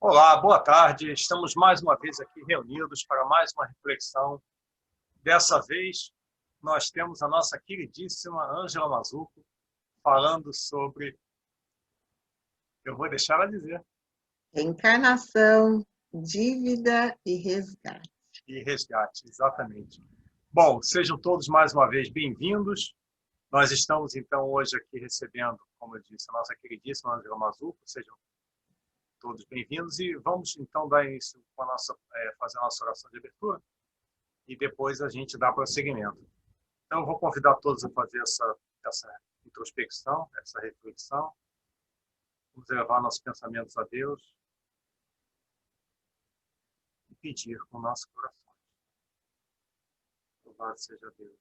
Olá, boa tarde. Estamos mais uma vez aqui reunidos para mais uma reflexão. Dessa vez, nós temos a nossa queridíssima Ângela Mazzuco falando sobre... Eu vou deixar ela dizer. Reencarnação, dívida e resgate. E resgate, exatamente. Bom, sejam todos mais uma vez bem-vindos. Nós estamos, então, hoje aqui recebendo, como eu disse, a nossa queridíssima Ângela Mazzuco. Sejam todos bem-vindos e vamos então dar início com a nossa, fazer a nossa oração de abertura e depois a gente dá prosseguimento. Então eu vou convidar todos a fazer essa introspecção, essa reflexão. Vamos elevar nossos pensamentos a Deus e pedir com o nosso coração. Louvado seja Deus,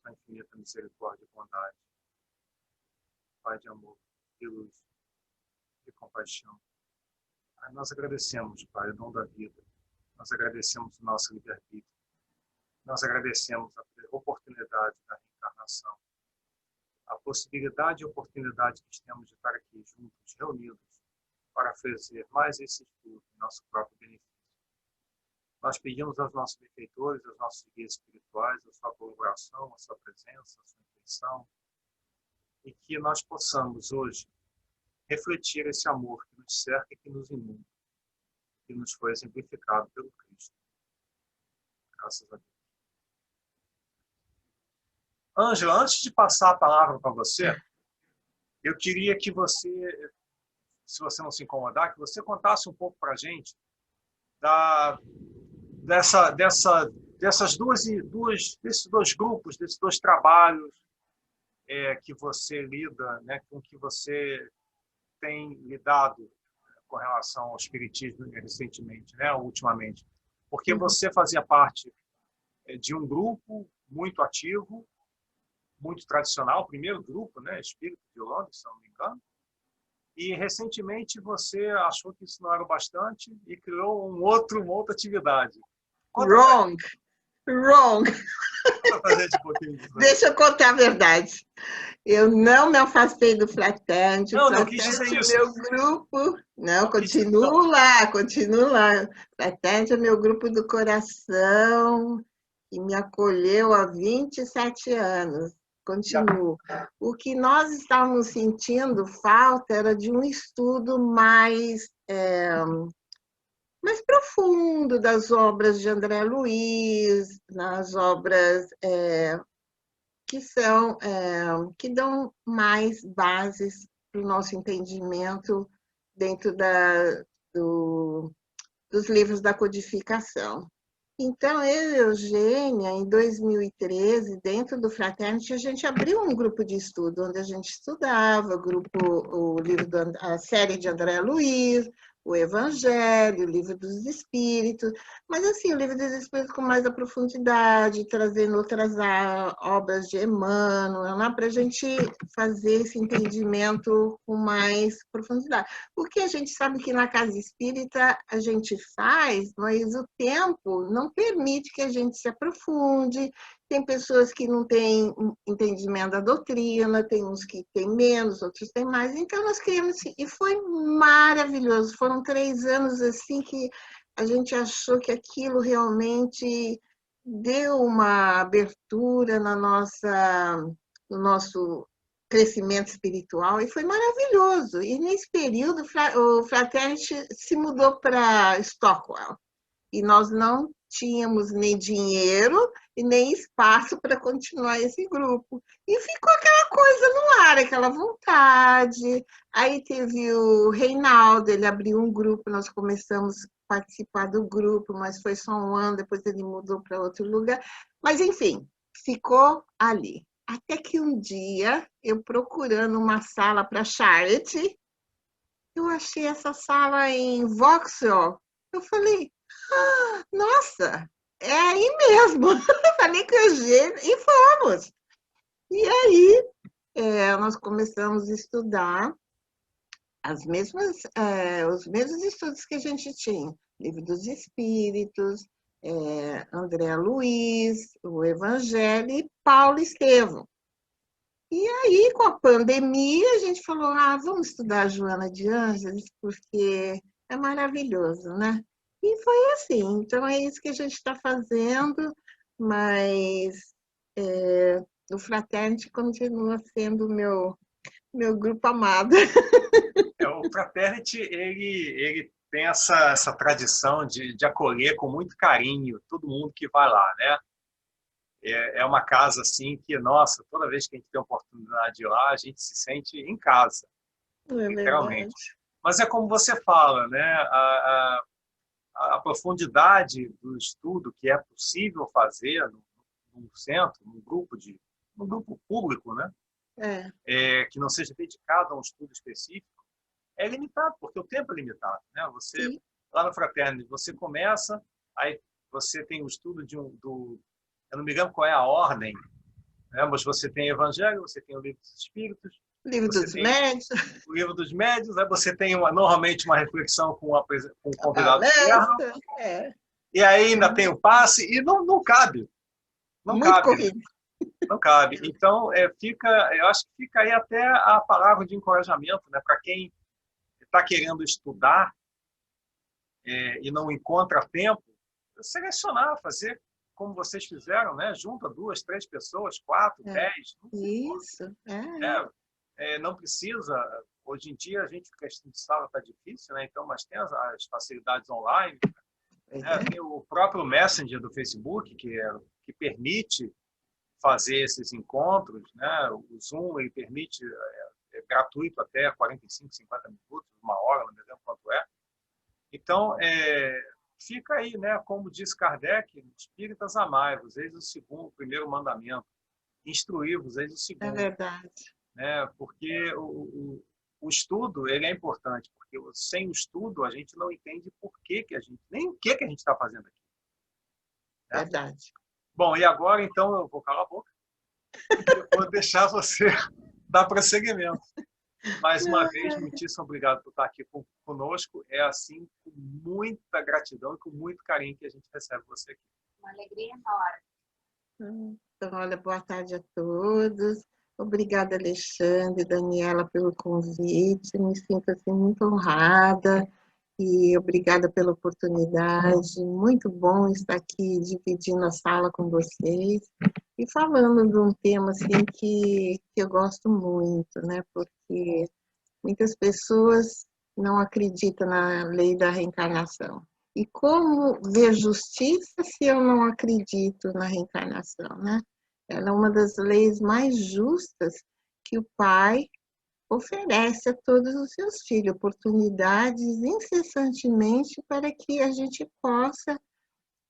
sua infinita misericórdia e bondade, Pai de amor, de luz e compaixão. Nós agradecemos, Pai, o dom da vida. Nós agradecemos o nosso livre-arbítrio. Nós agradecemos a oportunidade da reencarnação. A possibilidade e oportunidade que temos de estar aqui juntos, reunidos, para fazer mais esse estudo em nosso próprio benefício. Nós pedimos aos nossos benfeitores, aos nossos guias espirituais, a sua colaboração, a sua presença, a sua intenção, e que nós possamos hoje refletir esse amor que nos cerca e que nos inunda, que nos foi exemplificado pelo Cristo. Graças a Deus. Ângela, antes de passar a palavra para você, eu queria que você, se você não se incomodar, que você contasse um pouco para a gente desses dois grupos, desses dois trabalhos que você lida, né, com que você tem lidado com relação ao espiritismo recentemente, né, ultimamente. Porque você fazia parte de um grupo muito ativo, muito tradicional, o primeiro grupo, né, Espírito de Londres, se não me engano, e recentemente você achou que isso não era o bastante e criou uma outra atividade. Wrong. Deixa eu contar a verdade. Eu não me afastei do Fraternity. Não quis dizer isso. Meu grupo. Não, continuo lá. Fraternity é meu grupo do coração e me acolheu há 27 anos. Continuo. O que nós estávamos sentindo falta era de um estudo mais profundo das obras de André Luiz, nas obras que dão mais bases para o nosso entendimento dentro dos livros da codificação. Então, eu e Eugênia, em 2013, dentro do Fraternity, a gente abriu um grupo de estudo, onde a gente estudava a série de André Luiz, o Evangelho, o Livro dos Espíritos, mas assim, o Livro dos Espíritos com mais profundidade, trazendo outras obras de Emmanuel, né, para a gente fazer esse entendimento com mais profundidade. Porque a gente sabe que na casa espírita a gente faz, mas o tempo não permite que a gente se aprofunde. Tem pessoas que não têm entendimento da doutrina, tem uns que têm menos, outros têm mais. Então, nós criamos, e foi maravilhoso. Foram 3 anos assim que a gente achou que aquilo realmente deu uma abertura no nosso crescimento espiritual, e foi maravilhoso. E nesse período, o Fraternity se mudou para Stockwell, e nós não tínhamos nem dinheiro e nem espaço para continuar esse grupo. E ficou aquela coisa no ar, aquela vontade. Aí teve o Reinaldo, ele abriu um grupo, nós começamos a participar do grupo, mas foi só 1 ano, depois ele mudou para outro lugar. Mas, enfim, ficou ali. Até que um dia, eu procurando uma sala para Charity, eu achei essa sala em Vauxhall. Eu falei, nossa, é aí mesmo. Falei com o Eugênio e fomos. E aí, nós começamos a estudar os mesmos estudos que a gente tinha. Livro dos Espíritos, André Luiz, o Evangelho e Paulo Estevão. E aí, com a pandemia, a gente falou, vamos estudar a Joana de Ângeles, porque É maravilhoso, né? E foi assim, então é isso que a gente está fazendo, mas o Fraternity continua sendo o meu grupo amado. O Fraternity, ele tem essa tradição de acolher com muito carinho todo mundo que vai lá, né? É uma casa assim que, nossa, toda vez que a gente tem a oportunidade de ir lá, a gente se sente em casa, Não é literalmente. verdade? Mas é como você fala, né? A profundidade do estudo que é possível fazer num centro, num grupo público, né? É, Que não seja dedicado a um estudo específico, é limitado, porque o tempo é limitado, né? Você, sim, lá no Fraternity, você começa, aí você tem o estudo eu não me lembro qual é a ordem, né? Mas você tem Evangelho, você tem o Livro dos Espíritos, Livro você dos tem Médios, o Livro dos Médios, aí você tem normalmente uma reflexão com um a convidado externo, palestra, e aí ainda tem o passe, e não cabe, não muito cabe, corrido. não cabe. Então, eu acho que fica aí até a palavra de encorajamento, né, para quem está querendo estudar e não encontra tempo, selecionar, fazer como vocês fizeram, né? Junta 2, 3 pessoas, 4, É, 10, isso, não precisa. Hoje em dia a gente questão de sala está difícil, né? Então, mas tem as facilidades online, pois né? é. Tem o próprio Messenger do Facebook que permite fazer esses encontros, né? O Zoom ele permite gratuito até 45, 50 minutos, uma hora, não me lembro quanto é. Então, fica aí, né? Como diz Kardec, espíritas amai-vos, eis o primeiro mandamento, instruí-vos, eis o É segundo, verdade, né? Porque o estudo ele é importante, porque sem o estudo a gente não entende por que a gente, nem o que a gente está fazendo aqui, né? verdade. Bom, e agora então eu vou calar a boca e vou deixar você dar prosseguimento. Mais uma vez, muitíssimo obrigado por estar aqui conosco. É assim, com muita gratidão e com muito carinho que a gente recebe você aqui. Uma alegria enorme. Então, olha, boa tarde a todos. Obrigada, Alexandre, Daniela, pelo convite. Me sinto assim, muito honrada e obrigada pela oportunidade. Muito bom estar aqui dividindo a sala com vocês e falando de um tema assim que eu gosto muito, né? Porque muitas pessoas não acreditam na lei da reencarnação. E como ver justiça se eu não acredito na reencarnação, né? Ela é uma das leis mais justas que o Pai oferece a todos os seus filhos, oportunidades incessantemente para que a gente possa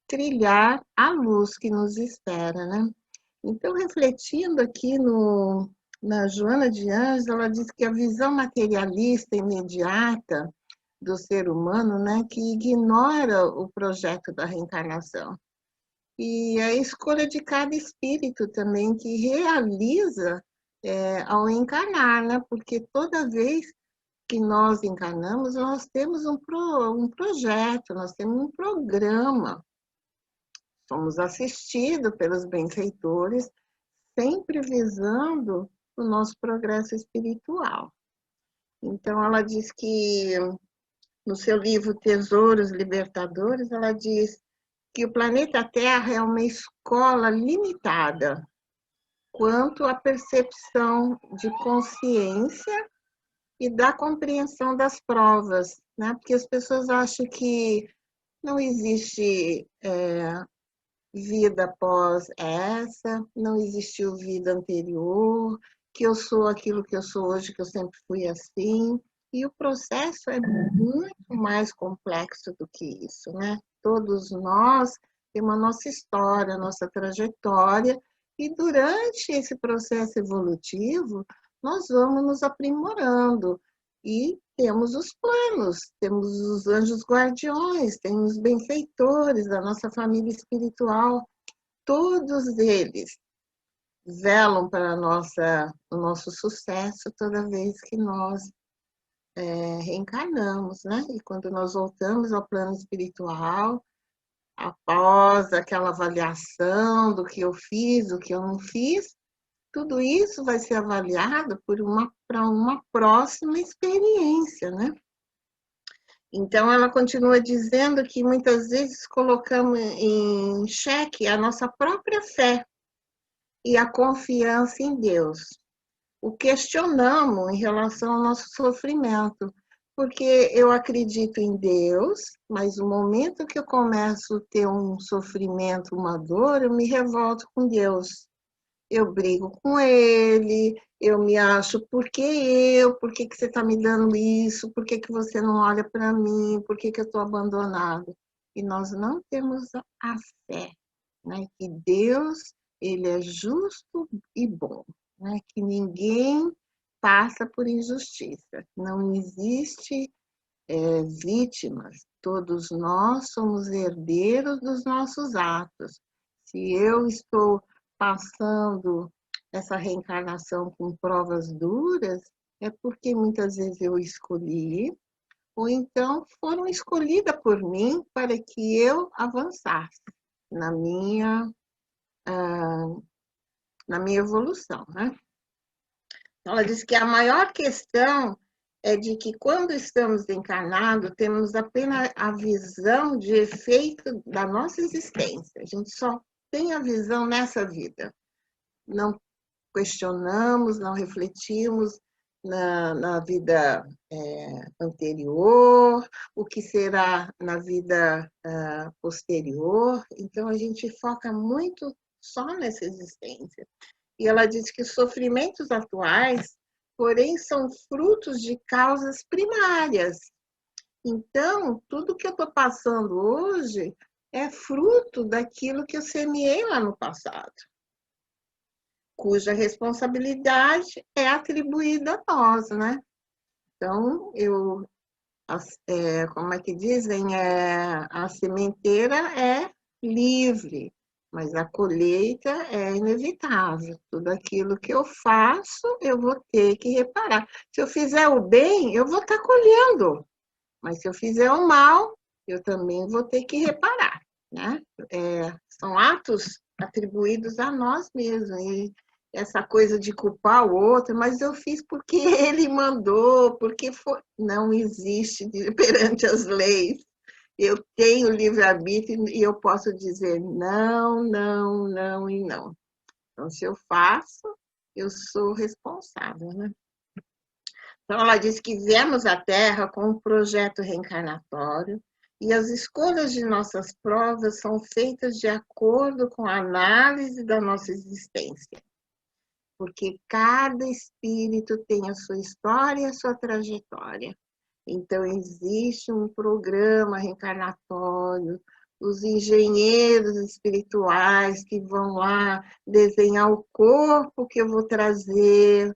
trilhar a luz que nos espera, né? Então, refletindo aqui na Joana de Anjos, ela diz que a visão materialista imediata do ser humano, né, que ignora o projeto da reencarnação. E a escolha de cada espírito também que realiza ao encarnar, né? Porque toda vez que nós encarnamos, nós temos um projeto, nós temos um programa. Somos assistidos pelos benfeitores, sempre visando o nosso progresso espiritual. Então, ela diz que, no seu livro Tesouros Libertadores, ela diz que o planeta Terra é uma escola limitada quanto à percepção de consciência e da compreensão das provas, né? Porque as pessoas acham que não existe vida após essa, não existiu vida anterior, que eu sou aquilo que eu sou hoje, que eu sempre fui assim. E o processo é muito mais complexo do que isso, né? Todos nós temos a nossa história, a nossa trajetória, e durante esse processo evolutivo, nós vamos nos aprimorando e temos os planos, temos os anjos guardiões, temos os benfeitores da nossa família espiritual, todos eles velam para o nosso sucesso toda vez que nós reencarnamos, né? E quando nós voltamos ao plano espiritual, após aquela avaliação do que eu fiz, do que eu não fiz, tudo isso vai ser avaliado para uma próxima experiência, né? Então, ela continua dizendo que muitas vezes colocamos em xeque a nossa própria fé e a confiança em Deus. O questionamos em relação ao nosso sofrimento, porque eu acredito em Deus, mas no momento que eu começo a ter um sofrimento, uma dor, eu me revolto com Deus. Eu brigo com ele, eu me acho, por que eu? Por que você está me dando isso? Por que você não olha para mim? Por que eu estou abandonado? E nós não temos a fé, né? Que Deus, ele é justo e bom, né? Que ninguém passa por injustiça. Não existe vítimas. Todos nós somos herdeiros dos nossos atos. Se eu estou passando essa reencarnação com provas duras, é porque muitas vezes eu escolhi, ou então foram escolhidas por mim para que eu avançasse na minha evolução, né? Ela diz que a maior questão é de que quando estamos encarnados, temos apenas a visão de efeito da nossa existência. A gente só tem a visão nessa vida. Não questionamos, não refletimos na vida anterior, o que será na vida posterior. Então, a gente foca muito só nessa existência. E ela diz que os sofrimentos atuais, porém, são frutos de causas primárias. Então, tudo que eu estou passando hoje é fruto daquilo que eu semeei lá no passado, cuja responsabilidade é atribuída a nós, né? Então, como é que dizem? A sementeira é livre, mas a colheita é inevitável. Tudo aquilo que eu faço, eu vou ter que reparar. Se eu fizer o bem, eu vou estar colhendo. Mas se eu fizer o mal, eu também vou ter que reparar, né? São atos atribuídos a nós mesmos. E essa coisa de culpar o outro, mas eu fiz porque ele mandou, porque foi. Não existe perante as leis. Eu tenho livre-arbítrio e eu posso dizer não, não, não e não. Então, se eu faço, eu sou responsável, né? Então, ela diz que viemos à Terra com um projeto reencarnatório e as escolhas de nossas provas são feitas de acordo com a análise da nossa existência. Porque cada espírito tem a sua história e a sua trajetória. Então, existe um programa reencarnatório, os engenheiros espirituais que vão lá desenhar o corpo que eu vou trazer,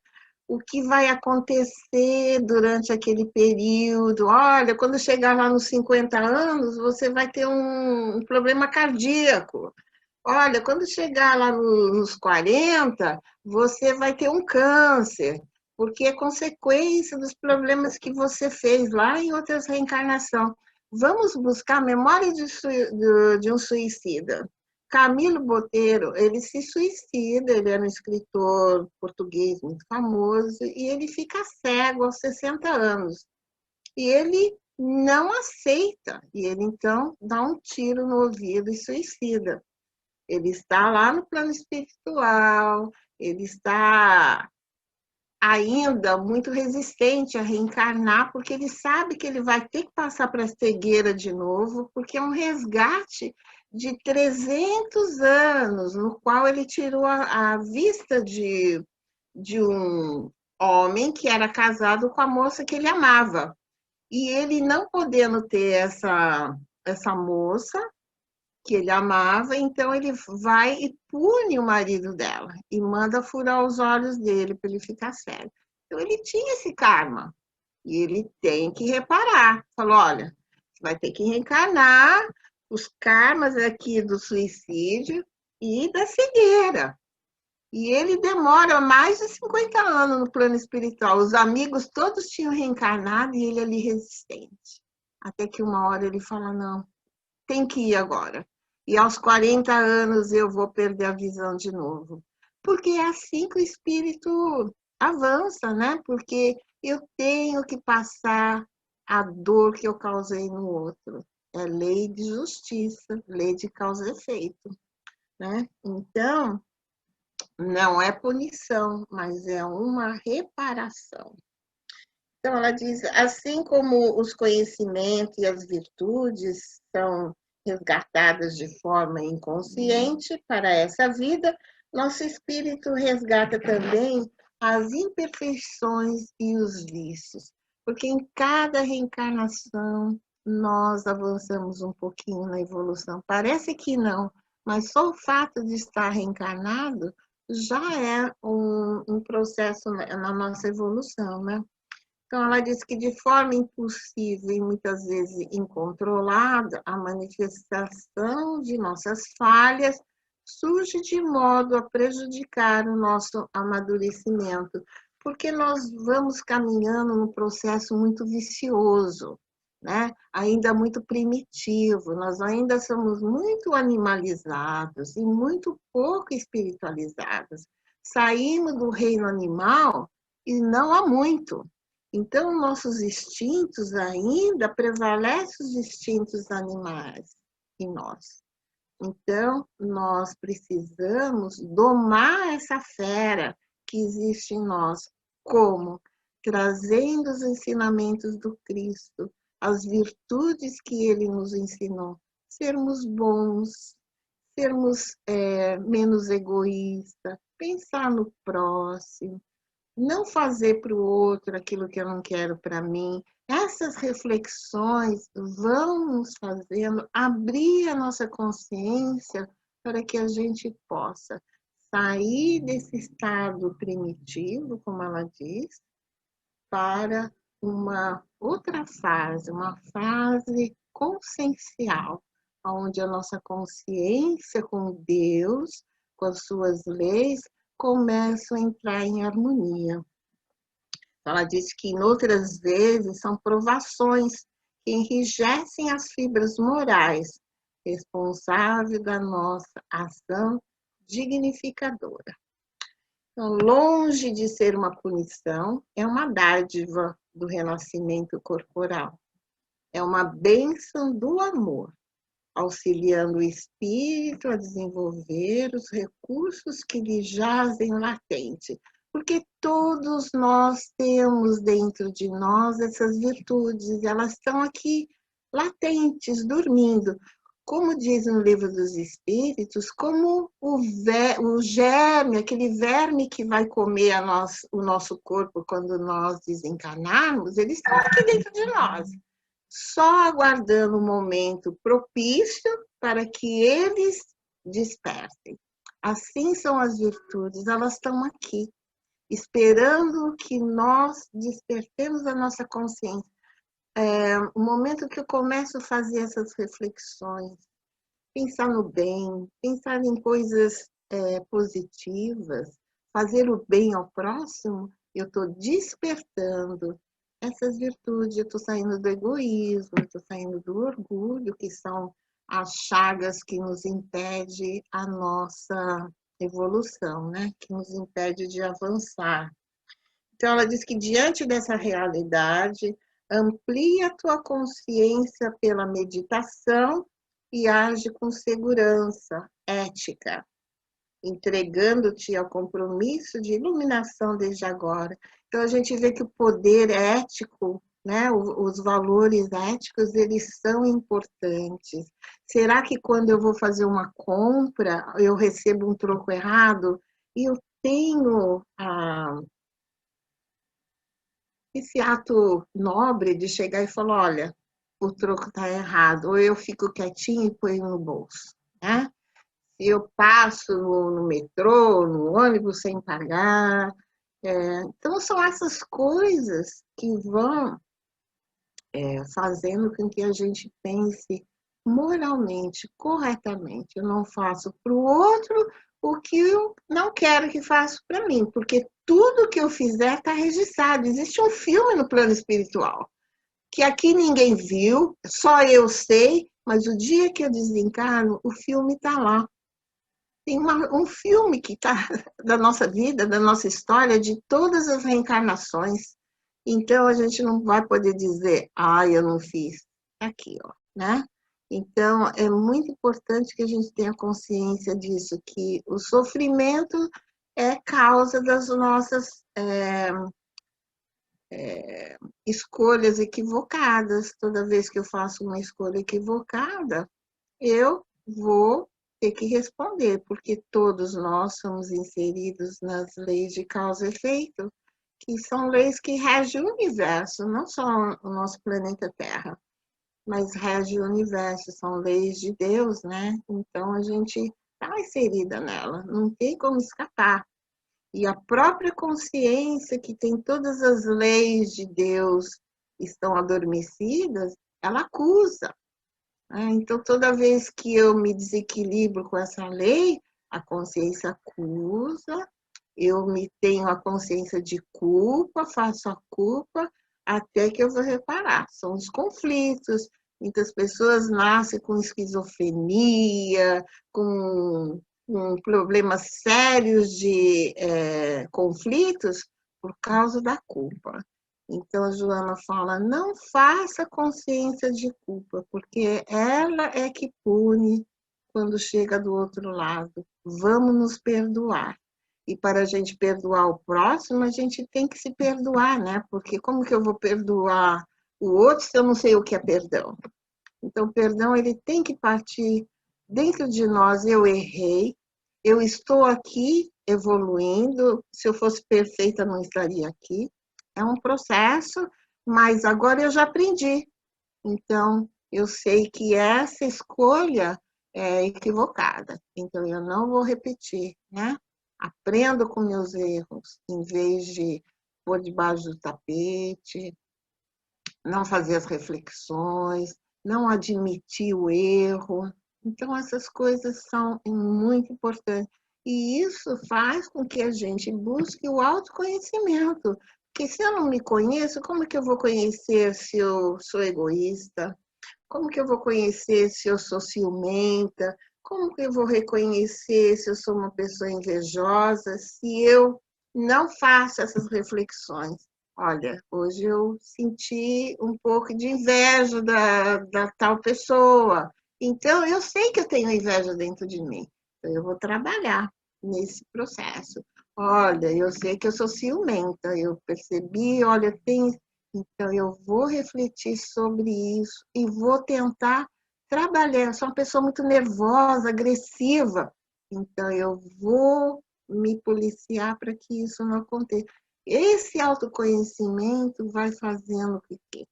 o que vai acontecer durante aquele período. Olha, quando chegar lá nos 50 anos, você vai ter um problema cardíaco. Olha, quando chegar lá nos 40, você vai ter um câncer, porque é consequência dos problemas que você fez lá em outras reencarnações. Vamos buscar a memória de um suicida. Camilo Botelho, ele se suicida, ele era um escritor português muito famoso, e ele fica cego aos 60 anos. E ele não aceita, e ele então dá um tiro no ouvido e suicida. Ele está lá no plano espiritual, ele está ainda muito resistente a reencarnar, porque ele sabe que ele vai ter que passar para a cegueira de novo, porque é um resgate de 300 anos, no qual ele tirou a vista de um homem que era casado com a moça que ele amava. E ele não podendo ter essa moça que ele amava, então ele vai e pune o marido dela e manda furar os olhos dele para ele ficar cego. Então ele tinha esse karma e ele tem que reparar. Falou, olha, você vai ter que reencarnar os karmas aqui do suicídio e da cegueira. E ele demora mais de 50 anos no plano espiritual. Os amigos todos tinham reencarnado e ele ali resistente. Até que uma hora ele fala, não, tem que ir agora. E aos 40 anos eu vou perder a visão de novo. Porque é assim que o espírito avança, né? Porque eu tenho que passar a dor que eu causei no outro. É lei de justiça, lei de causa e efeito, né? Então, não é punição, mas é uma reparação. Então, ela diz, assim como os conhecimentos e as virtudes são resgatadas de forma inconsciente para essa vida, nosso espírito resgata também as imperfeições e os vícios, porque em cada reencarnação nós avançamos um pouquinho na evolução. Parece que não, mas só o fato de estar reencarnado já é um processo na nossa evolução, né? Então, ela diz que de forma impulsiva e muitas vezes incontrolada, a manifestação de nossas falhas surge de modo a prejudicar o nosso amadurecimento, porque nós vamos caminhando num processo muito vicioso, né? Ainda muito primitivo, nós ainda somos muito animalizados e muito pouco espiritualizados. Saímos do reino animal e não há muito. Então, nossos instintos ainda prevalecem os instintos animais em nós. Então, nós precisamos domar essa fera que existe em nós. Como? Trazendo os ensinamentos do Cristo, as virtudes que ele nos ensinou. Sermos bons, sermos menos egoístas, pensar no próximo, não fazer para o outro aquilo que eu não quero para mim. Essas reflexões vão nos fazendo abrir a nossa consciência para que a gente possa sair desse estado primitivo, como ela diz, para uma outra fase, uma fase consciencial, onde a nossa consciência com Deus, com as suas leis, começam a entrar em harmonia. Ela diz que, em outras vezes, são provações que enrijecem as fibras morais, responsáveis da nossa ação dignificadora. Então, longe de ser uma punição, é uma dádiva do renascimento corporal. É uma bênção do amor, auxiliando o espírito a desenvolver os recursos que lhe jazem latente, porque todos nós temos dentro de nós essas virtudes, elas estão aqui latentes, dormindo. Como diz no Livro dos Espíritos, como o germe, aquele verme que vai comer o nosso corpo quando nós desencarnarmos, eles estão aqui dentro de nós, só aguardando o momento propício para que eles despertem. Assim são as virtudes, elas estão aqui, esperando que nós despertemos a nossa consciência. O momento que eu começo a fazer essas reflexões, pensar no bem, pensar em coisas positivas, fazer o bem ao próximo, eu estou despertando essas virtudes, eu estou saindo do egoísmo, eu estou saindo do orgulho, que são as chagas que nos impedem a nossa evolução, né? Que nos impede de avançar. Então, ela diz que diante dessa realidade, amplia a tua consciência pela meditação e age com segurança ética, entregando-te ao compromisso de iluminação desde agora. Então, a gente vê que o poder ético, né, os valores éticos, eles são importantes. Será que quando eu vou fazer uma compra, eu recebo um troco errado e eu tenho esse ato nobre de chegar e falar, olha, o troco está errado, ou eu fico quietinho e ponho no bolso, né? Se eu passo no metrô, no ônibus sem pagar. Então, são essas coisas que vão fazendo com que a gente pense moralmente, corretamente. Eu não faço para o outro o que eu não quero que faça para mim, porque tudo que eu fizer está registrado. Existe um filme no plano espiritual, que aqui ninguém viu, só eu sei, mas o dia que eu desencarno, o filme está lá. Tem um filme que está da nossa vida, da nossa história, de todas as reencarnações. Então, a gente não vai poder dizer, eu não fiz. Aqui, ó, né? Então, é muito importante que a gente tenha consciência disso, que o sofrimento é causa das nossas escolhas equivocadas. Toda vez que eu faço uma escolha equivocada, eu vou ter que responder, porque todos nós somos inseridos nas leis de causa e efeito, que são leis que regem o universo, não só o nosso planeta Terra, mas rege o universo, são leis de Deus, né? Então a gente está inserida nela, não tem como escapar. E a própria consciência que tem todas as leis de Deus estão adormecidas, ela acusa. Então, toda vez que eu me desequilibro com essa lei, a consciência acusa, eu me tenho a consciência de culpa, faço a culpa, até que eu vou reparar. São os conflitos. Muitas pessoas nascem com esquizofrenia, com problemas sérios de conflitos por causa da culpa. Então, a Joana fala, não faça consciência de culpa, porque ela é que pune quando chega do outro lado. Vamos nos perdoar. E para a gente perdoar o próximo, a gente tem que se perdoar, né? Porque como que eu vou perdoar o outro se eu não sei o que é perdão? Então, o perdão, ele tem que partir dentro de nós. Eu errei, eu estou aqui evoluindo. Se eu fosse perfeita, não estaria aqui. É um processo, mas agora eu já aprendi. Então, eu sei que essa escolha é equivocada. Então, eu não vou repetir, né? Aprendo com meus erros, em vez de pôr debaixo do tapete, não fazer as reflexões, não admitir o erro. Então, essas coisas são muito importantes. E isso faz com que a gente busque o autoconhecimento. Porque se eu não me conheço, como que eu vou conhecer se eu sou egoísta? Como que eu vou conhecer se eu sou ciumenta? Como que eu vou reconhecer se eu sou uma pessoa invejosa, se eu não faço essas reflexões? Olha, hoje eu senti um pouco de inveja da tal pessoa. Então, eu sei que eu tenho inveja dentro de mim. Então, eu vou trabalhar nesse processo. Olha, eu sei que eu sou ciumenta. Eu percebi, olha, tem. Então, eu vou refletir sobre isso e vou tentar trabalhar. Eu sou uma pessoa muito nervosa, agressiva. Então, eu vou me policiar para que isso não aconteça. Esse autoconhecimento vai fazendo com que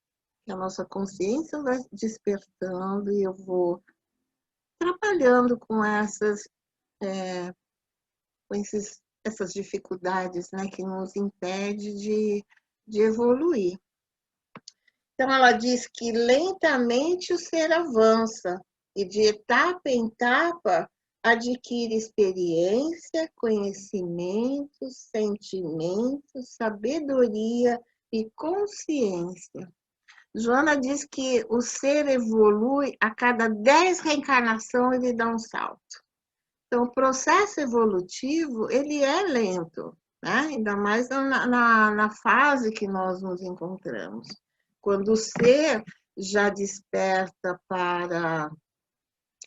a nossa consciência vai despertando e eu vou trabalhando com essas dificuldades, né, que nos impede de evoluir. Então, ela diz que lentamente o ser avança e de etapa em etapa adquire experiência, conhecimento, sentimento, sabedoria e consciência. Joana diz que o ser evolui a cada 10 reencarnações, ele dá um salto. Então, o processo evolutivo, ele é lento, né? Ainda mais na fase que nós nos encontramos. Quando o ser já desperta para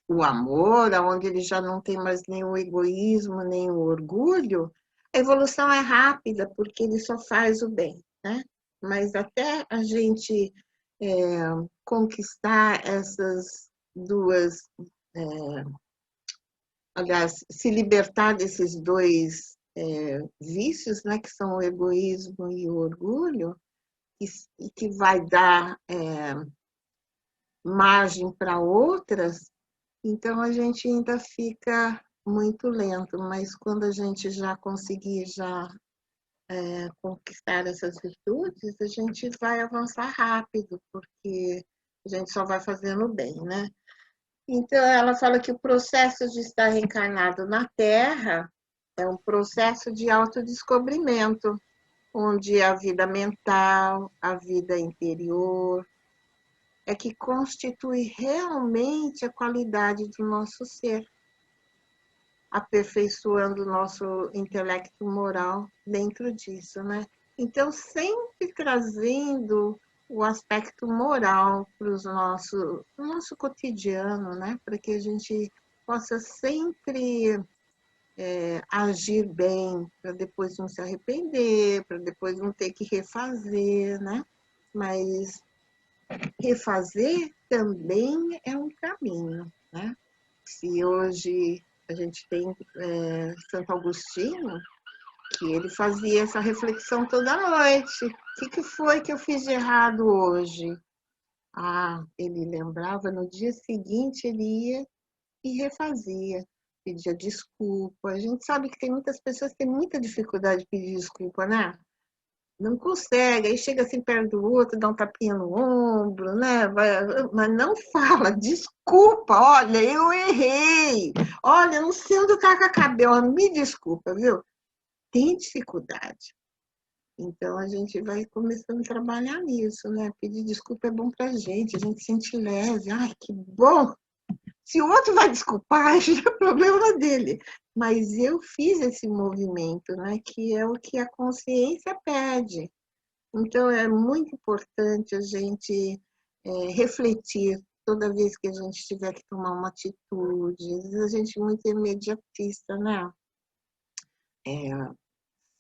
o amor, onde ele já não tem mais nem o egoísmo, nem o orgulho, a evolução é rápida, porque ele só faz o bem, né? Mas até a gente conquistar essas duas, aliás, se libertar desses dois vícios, né, que são o egoísmo e o orgulho, e que vai dar margem para outras, então a gente ainda fica muito lento, mas quando a gente já conseguir conquistar essas virtudes, a gente vai avançar rápido, porque a gente só vai fazendo bem, né? Então, ela fala que o processo de estar reencarnado na Terra é um processo de autodescobrimento, onde a vida mental, a vida interior, é que constitui realmente a qualidade do nosso ser, aperfeiçoando o nosso intelecto moral dentro disso, né? Então, sempre trazendo o aspecto moral para o nosso cotidiano, né? Para que a gente possa sempre agir bem, para depois não se arrepender, para depois não ter que refazer, né? Mas refazer também é um caminho, né? Se hoje a gente tem Santo Agostinho, que ele fazia essa reflexão toda noite. O que foi que eu fiz de errado hoje? Ah, ele lembrava, no dia seguinte ele ia e refazia, pedia desculpa. A gente sabe que tem muitas pessoas que têm muita dificuldade de pedir desculpa, né? Não consegue, aí chega assim perto do outro, dá um tapinha no ombro, né? Mas não fala, desculpa, olha, eu errei. Olha, não sei onde tá com a cabela, me desculpa, viu? Tem dificuldade. Então, a gente vai começando a trabalhar nisso, né? Pedir desculpa é bom para a gente se sente leve. Ai, que bom! Se o outro vai desculpar, já é problema dele. Mas eu fiz esse movimento, né? Que é o que a consciência pede. Então, é muito importante a gente refletir toda vez que a gente tiver que tomar uma atitude. Às vezes a gente é muito imediatista, né?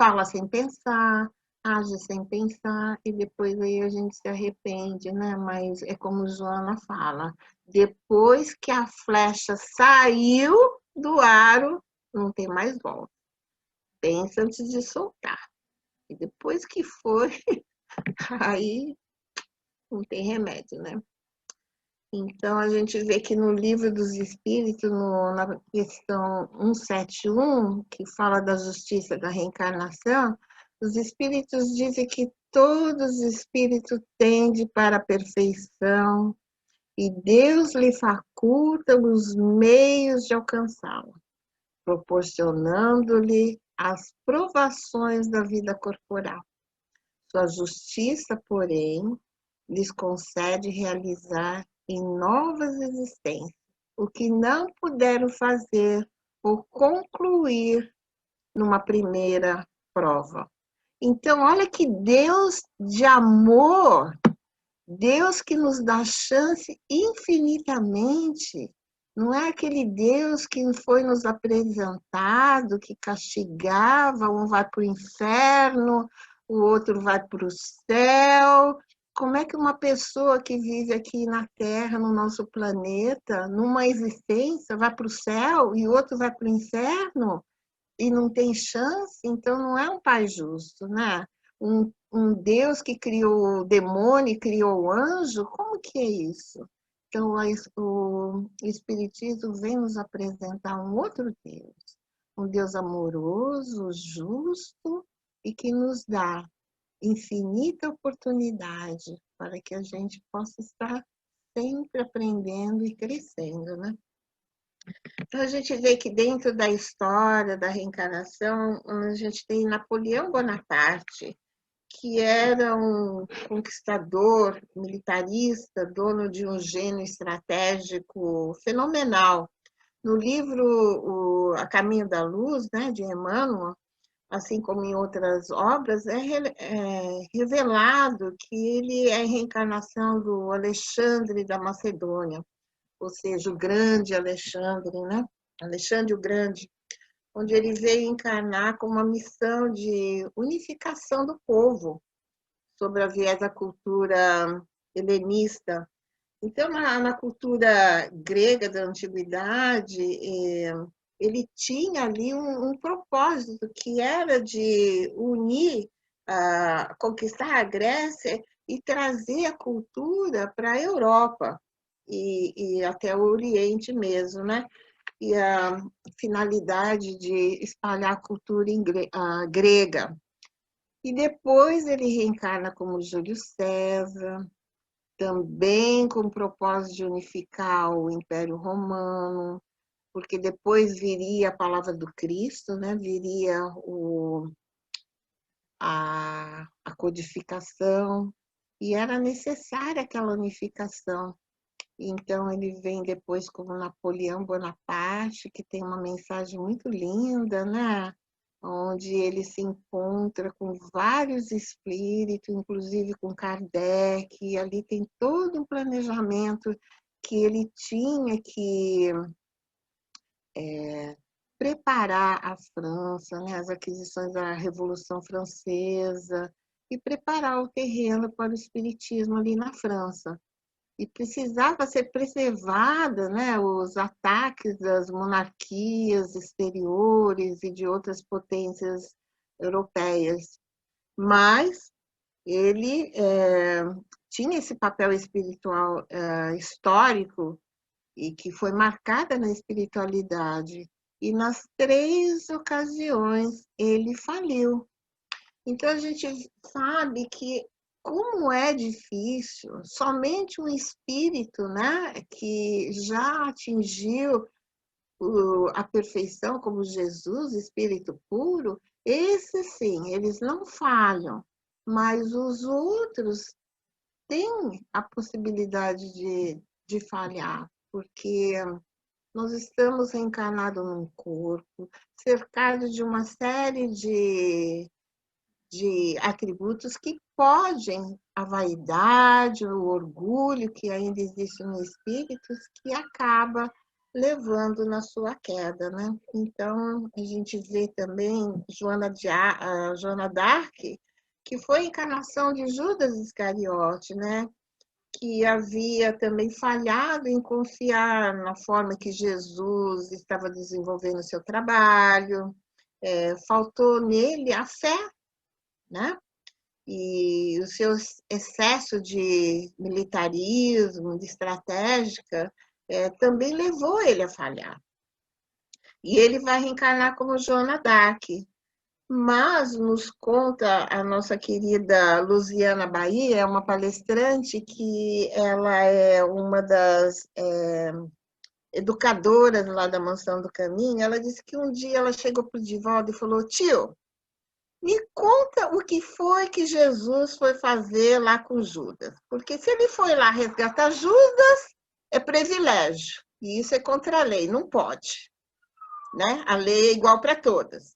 Fala sem pensar, age sem pensar e depois aí a gente se arrepende, né? Mas é como Joana fala, depois que a flecha saiu do aro, não tem mais volta. Pensa antes de soltar. E depois que foi, aí não tem remédio, né? Então, a gente vê que no Livro dos Espíritos, na questão 171, que fala da justiça da reencarnação, os Espíritos dizem que todos os espíritos tendem para a perfeição e Deus lhe faculta os meios de alcançá-la, proporcionando-lhe as provações da vida corporal. Sua justiça, porém, lhes concede realizar em novas existências o que não puderam fazer ou concluir numa primeira prova. Então, olha que Deus de amor, Deus que nos dá chance infinitamente, não é aquele Deus que foi nos apresentado, que castigava, um vai para o inferno, o outro vai para o céu. Como é que uma pessoa que vive aqui na Terra, no nosso planeta, numa existência, vai para o céu e o outro vai para o inferno e não tem chance? Então não é um pai justo, né? Um Deus que criou o demônio e criou o anjo, como que é isso? Então, o Espiritismo vem nos apresentar um outro Deus, um Deus amoroso, justo e que nos dá infinita oportunidade para que a gente possa estar sempre aprendendo e crescendo, né? Então, a gente vê que dentro da história da reencarnação, a gente tem Napoleão Bonaparte, que era um conquistador, militarista, dono de um gênio estratégico fenomenal. No livro A Caminho da Luz, né, de Emmanuel, assim como em outras obras, é revelado que ele é a reencarnação do Alexandre da Macedônia, ou seja, o grande Alexandre, né? Alexandre o Grande, onde ele veio encarnar com uma missão de unificação do povo, sobre a viés da cultura helenista. Então, na cultura grega da antiguidade, ele tinha ali um propósito, que era de unir, conquistar a Grécia e trazer a cultura para a Europa e até o Oriente mesmo, né? E a finalidade de espalhar a cultura grega. E depois ele reencarna como Júlio César, também com o propósito de unificar o Império Romano, porque depois viria a palavra do Cristo, né? Viria a codificação, e era necessária aquela unificação. Então, ele vem depois como Napoleão Bonaparte, que tem uma mensagem muito linda, né? onde ele se encontra com vários espíritos, inclusive com Kardec, e ali tem todo um planejamento que ele tinha que preparar a França, né, as aquisições da Revolução Francesa, e preparar o terreno para o espiritismo ali na França. E precisava ser preservada, né, os ataques das monarquias exteriores e de outras potências europeias. Mas ele tinha esse papel espiritual histórico e que foi marcada na espiritualidade. E nas 3 ocasiões ele faliu. Então a gente sabe que como é difícil, somente um espírito, né, que já atingiu a perfeição, como Jesus, espírito puro, esses sim, eles não falham, mas os outros têm a possibilidade de falhar, porque nós estamos reencarnados num corpo, cercados de uma série de atributos que podem, a vaidade, o orgulho que ainda existe no espírito, que acaba levando na sua queda, né? Então, a gente vê também Joana d'Arc, que foi a encarnação de Judas Iscariote, né? Que havia também falhado em confiar na forma que Jesus estava desenvolvendo o seu trabalho, faltou nele a fé, né? E o seu excesso de militarismo, de estratégica, também levou ele a falhar. E ele vai reencarnar como Joana d'Arc. Mas nos conta a nossa querida Luziana Bahia, é uma palestrante que ela é uma das educadoras lá da Mansão do Caminho. Ela disse que um dia ela chegou para o Divaldo e falou: tio, me conta o que foi que Jesus foi fazer lá com Judas. Porque se ele foi lá resgatar Judas, é privilégio. E isso é contra a lei, não pode. Né? A lei é igual para todas.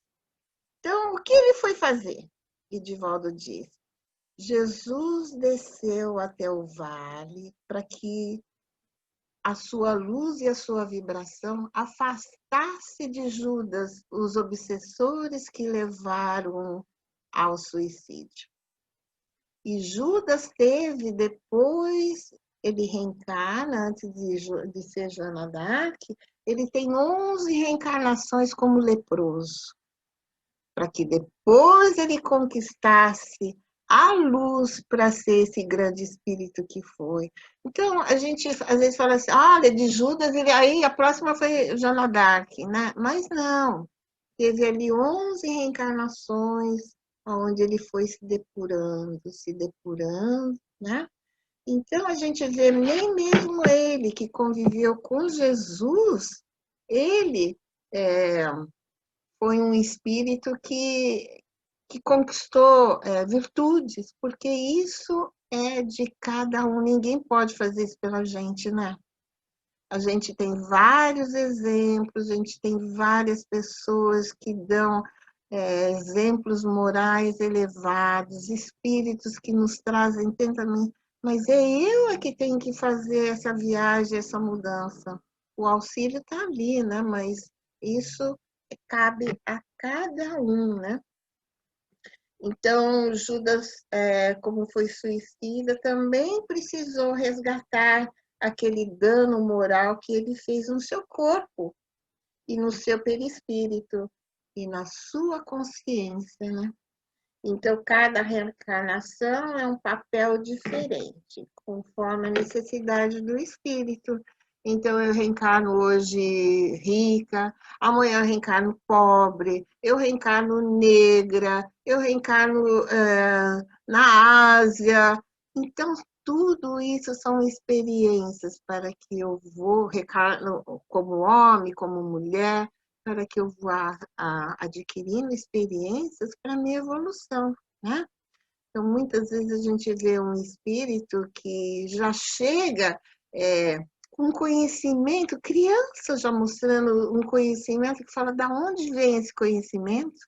Então, o que ele foi fazer? E Divaldo diz: Jesus desceu até o vale para que a sua luz e a sua vibração afastasse de Judas os obsessores que levaram ao suicídio. E Judas teve, depois, ele reencarna, antes de ser Joana d'Arc, ele tem 11 reencarnações como leproso, para que depois ele conquistasse a luz para ser esse grande espírito que foi. Então, a gente às vezes fala assim, olha, de Judas, aí a próxima foi Joana d'Arc, né? Mas não, teve ali 11 reencarnações, onde ele foi se depurando, né? Então, a gente vê nem mesmo ele, que conviveu com Jesus, ele foi um espírito que conquistou virtudes, porque isso é de cada um, ninguém pode fazer isso pela gente, né? A gente tem vários exemplos, a gente tem várias pessoas que dão exemplos morais elevados, espíritos que nos trazem tentamente, mas é eu que tenho que fazer essa viagem, essa mudança. O auxílio está ali, né? Mas isso cabe a cada um, né? Então, Judas, como foi suicida, também precisou resgatar aquele dano moral que ele fez no seu corpo e no seu perispírito e na sua consciência, né? Então, cada reencarnação é um papel diferente, conforme a necessidade do espírito. Então, eu reencarno hoje rica, amanhã eu reencarno pobre, eu reencarno negra, eu reencarno na Ásia. Então, tudo isso são experiências para que eu vou reencarno como homem, como mulher, para que eu vá adquirindo experiências para a minha evolução, né? Então, muitas vezes a gente vê um espírito que já chega com conhecimento, criança já mostrando um conhecimento que fala de onde vem esse conhecimento,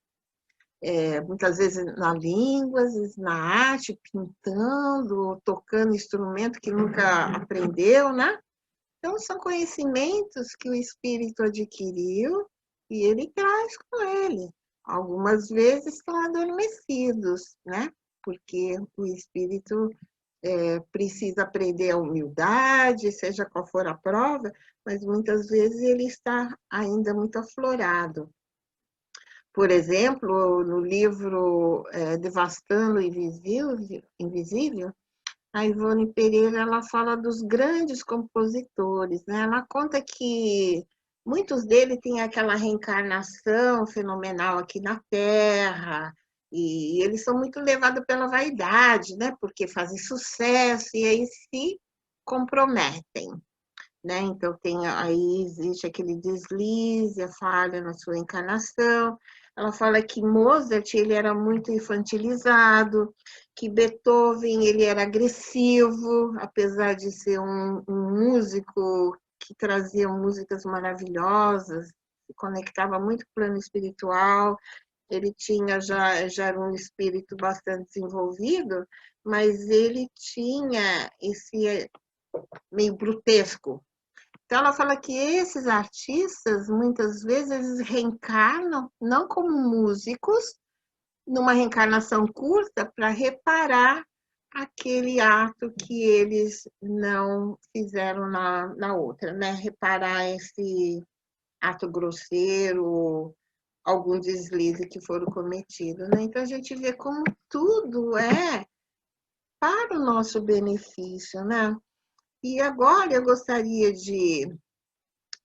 muitas vezes na língua, às vezes na arte, pintando, tocando instrumento que nunca aprendeu, né? Então, são conhecimentos que o espírito adquiriu e ele traz com ele. Algumas vezes estão adormecidos, né? Porque o espírito precisa aprender a humildade, seja qual for a prova, mas muitas vezes ele está ainda muito aflorado. Por exemplo, no livro Devastando o Invisível, a Ivone Pereira ela fala dos grandes compositores, né? Ela conta que muitos deles têm aquela reencarnação fenomenal aqui na Terra, e eles são muito levados pela vaidade, né? Porque fazem sucesso e aí se comprometem, né? Então aí existe aquele deslize, a falha na sua encarnação. Ela fala que Mozart ele era muito infantilizado, que Beethoven ele era agressivo, apesar de ser um músico que trazia músicas maravilhosas, se conectava muito com o plano espiritual. Ele já era um espírito bastante desenvolvido, mas ele tinha esse meio brutesco. Então, ela fala que esses artistas, muitas vezes, eles reencarnam, não como músicos, numa reencarnação curta, para reparar aquele ato que eles não fizeram na outra, né? Reparar esse ato grosseiro, algum deslize que foram cometidos, né? Então, a gente vê como tudo é para o nosso benefício, né? E agora eu gostaria de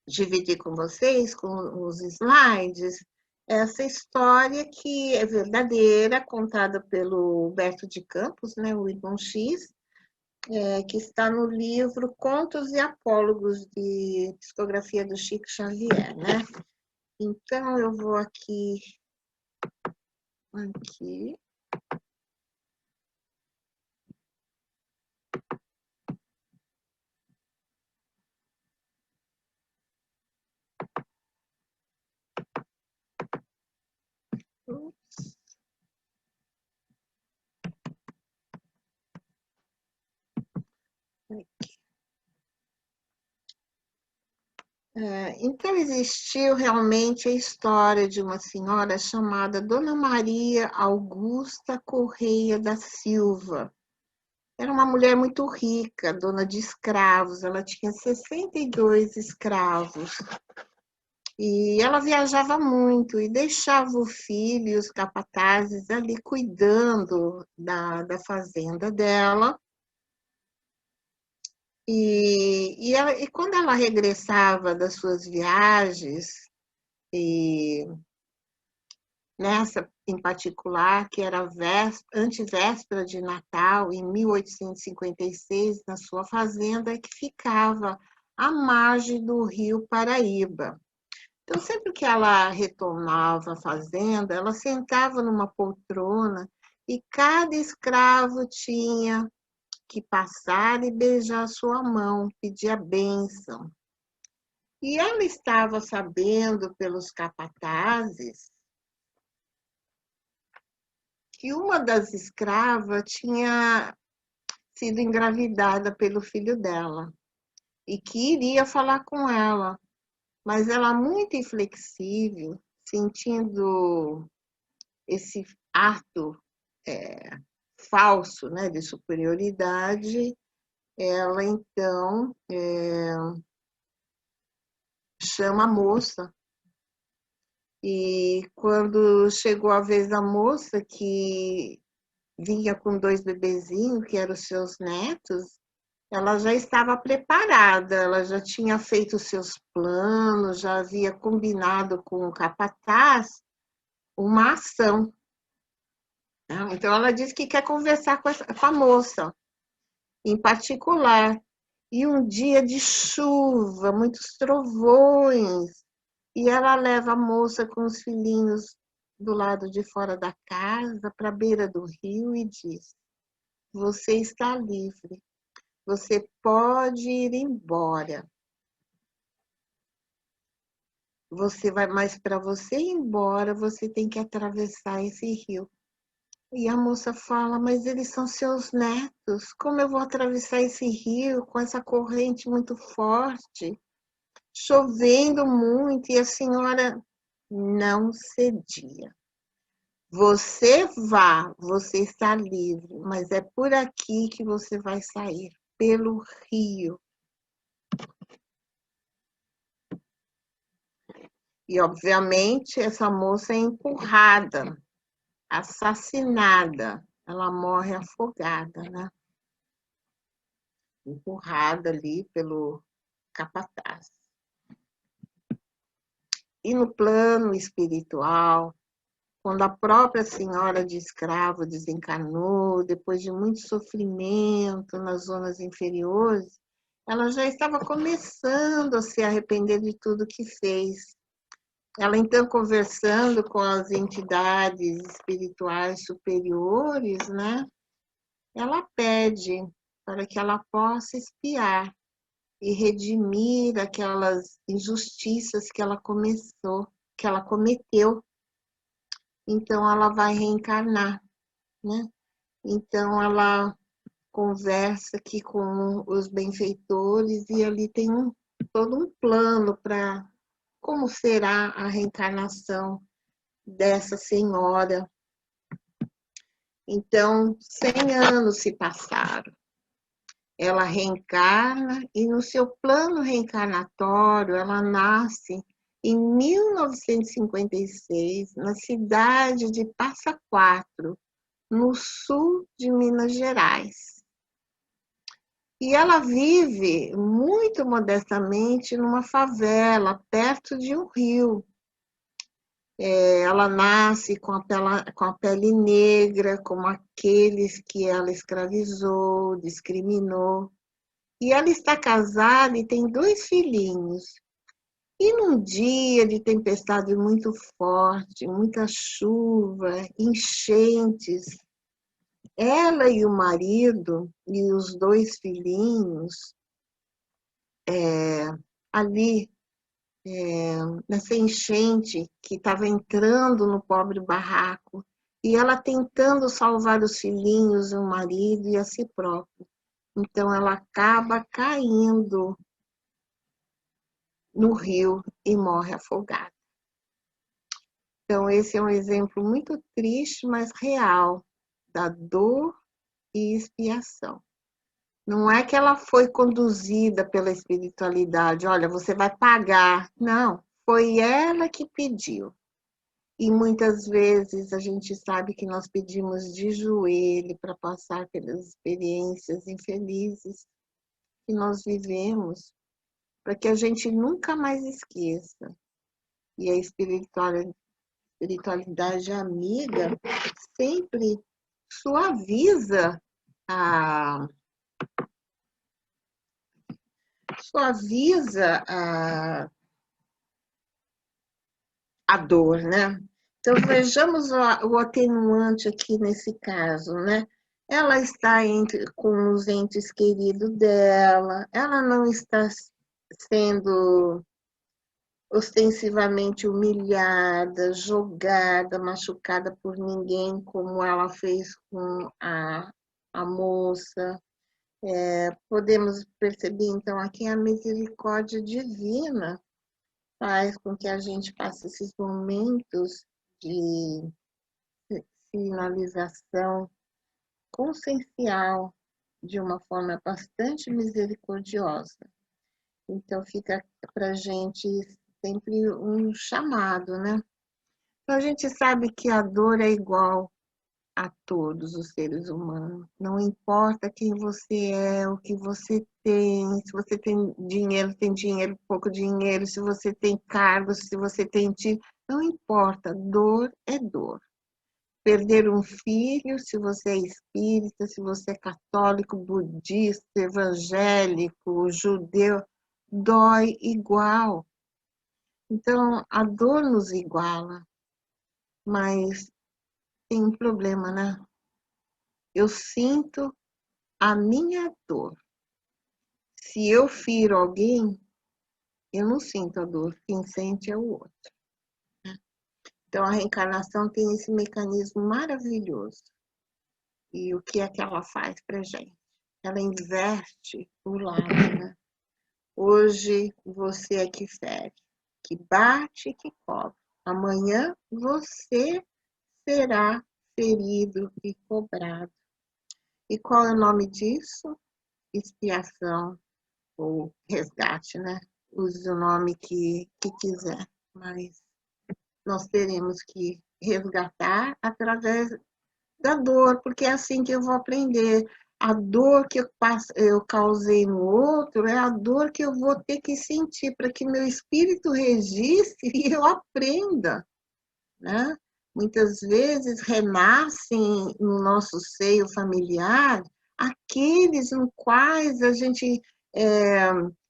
dividir com vocês, com os slides, essa história que é verdadeira, contada pelo Humberto de Campos, né, o Irmão X, que está no livro Contos e Apólogos de Psicografia do Chico Xavier, né? Então, eu vou aqui. Então, existiu realmente a história de uma senhora chamada Dona Maria Augusta Correia da Silva. Era uma mulher muito rica, dona de escravos, ela tinha 62 escravos. E ela viajava muito e deixava o filho e os capatazes ali cuidando da fazenda dela. E quando ela regressava das suas viagens, e nessa em particular, que era antevéspera de Natal, em 1856, na sua fazenda, que ficava à margem do rio Paraíba. Então, sempre que ela retornava à fazenda, ela sentava numa poltrona e cada escravo tinha que passar e beijar sua mão, pedir a bênção. E ela estava sabendo pelos capatazes que uma das escravas tinha sido engravidada pelo filho dela e que iria falar com ela, mas ela muito inflexível, sentindo esse ato falso, né, de superioridade, ela então chama a moça. E quando chegou a vez da moça, que vinha com 2 bebezinhos, que eram os seus netos, ela já estava preparada, ela já tinha feito os seus planos, já havia combinado com o capataz uma ação. Então, ela disse que quer conversar com a moça, em particular. E um dia de chuva, muitos trovões, e ela leva a moça com os filhinhos do lado de fora da casa, para a beira do rio, e diz: você está livre, você pode ir embora. mas para você ir embora, você tem que atravessar esse rio. E a moça fala, mas eles são seus netos, como eu vou atravessar esse rio com essa corrente muito forte, chovendo muito, e a senhora não cedia. Você vá, você está livre, mas é por aqui que você vai sair, pelo rio. E, obviamente, essa moça é empurrada, assassinada. Ela morre afogada, né? Empurrada ali pelo capataz. E no plano espiritual, quando a própria senhora de escravo desencarnou, depois de muito sofrimento nas zonas inferiores, ela já estava começando a se arrepender de tudo que fez. Ela, então, conversando com as entidades espirituais superiores, né? Ela pede para que ela possa expiar e redimir aquelas injustiças que ela cometeu. Então, ela vai reencarnar, né? Então, ela conversa aqui com os benfeitores e ali tem todo um plano para como será a reencarnação dessa senhora. Então, 100 anos se passaram. Ela reencarna e no seu plano reencarnatório, ela nasce em 1956, na cidade de Passa Quatro, no sul de Minas Gerais. E ela vive muito modestamente numa favela, perto de um rio. Ela nasce com a pele negra, como aqueles que ela escravizou, discriminou. E ela está casada e tem 2 filhinhos. E num dia de tempestade muito forte, muita chuva, enchentes, ela e o marido e os 2 filhinhos, ali, nessa enchente que estava entrando no pobre barraco, e ela tentando salvar os filhinhos, o marido e a si própria. Então, ela acaba caindo no rio e morre afogada. Então, esse é um exemplo muito triste, mas real, da dor e expiação. Não é que ela foi conduzida pela espiritualidade, olha, você vai pagar. Não, foi ela que pediu. E muitas vezes a gente sabe que nós pedimos de joelho para passar pelas experiências infelizes que nós vivemos, para que a gente nunca mais esqueça. E a espiritualidade amiga sempre suaviza a dor, né? Então, vejamos o atenuante aqui nesse caso, né? Ela está com os entes queridos dela, ela não está sendo ostensivamente humilhada, jogada, machucada por ninguém, como ela fez com a moça. Podemos perceber, então, aqui a misericórdia divina faz com que a gente passe esses momentos de finalização consciencial de uma forma bastante misericordiosa. Então, fica para a gente sempre um chamado, né? Então, a gente sabe que a dor é igual a todos os seres humanos. Não importa quem você é, o que você tem, se você tem dinheiro, pouco dinheiro, se você tem cargo, se você tem título, não importa, dor é dor. Perder um filho, se você é espírita, se você é católico, budista, evangélico, judeu, dói igual. Então, a dor nos iguala, mas tem um problema, né? Eu sinto a minha dor. Se eu firo alguém, Eu não sinto a dor, quem sente é o outro. Então, a reencarnação tem esse mecanismo maravilhoso. E o que é que ela faz para gente? Ela inverte o lado, né? Hoje você é que fere, que bate e que cobra. Amanhã você será ferido e cobrado. E qual é o nome disso? Expiação ou resgate, né? Use o nome que quiser, mas nós teremos que resgatar através da dor, porque é assim que eu vou aprender. A dor que eu causei no outro é a dor que eu vou ter que sentir para que meu espírito registre e eu aprenda, né? Muitas vezes renascem no nosso seio familiar aqueles no quais a gente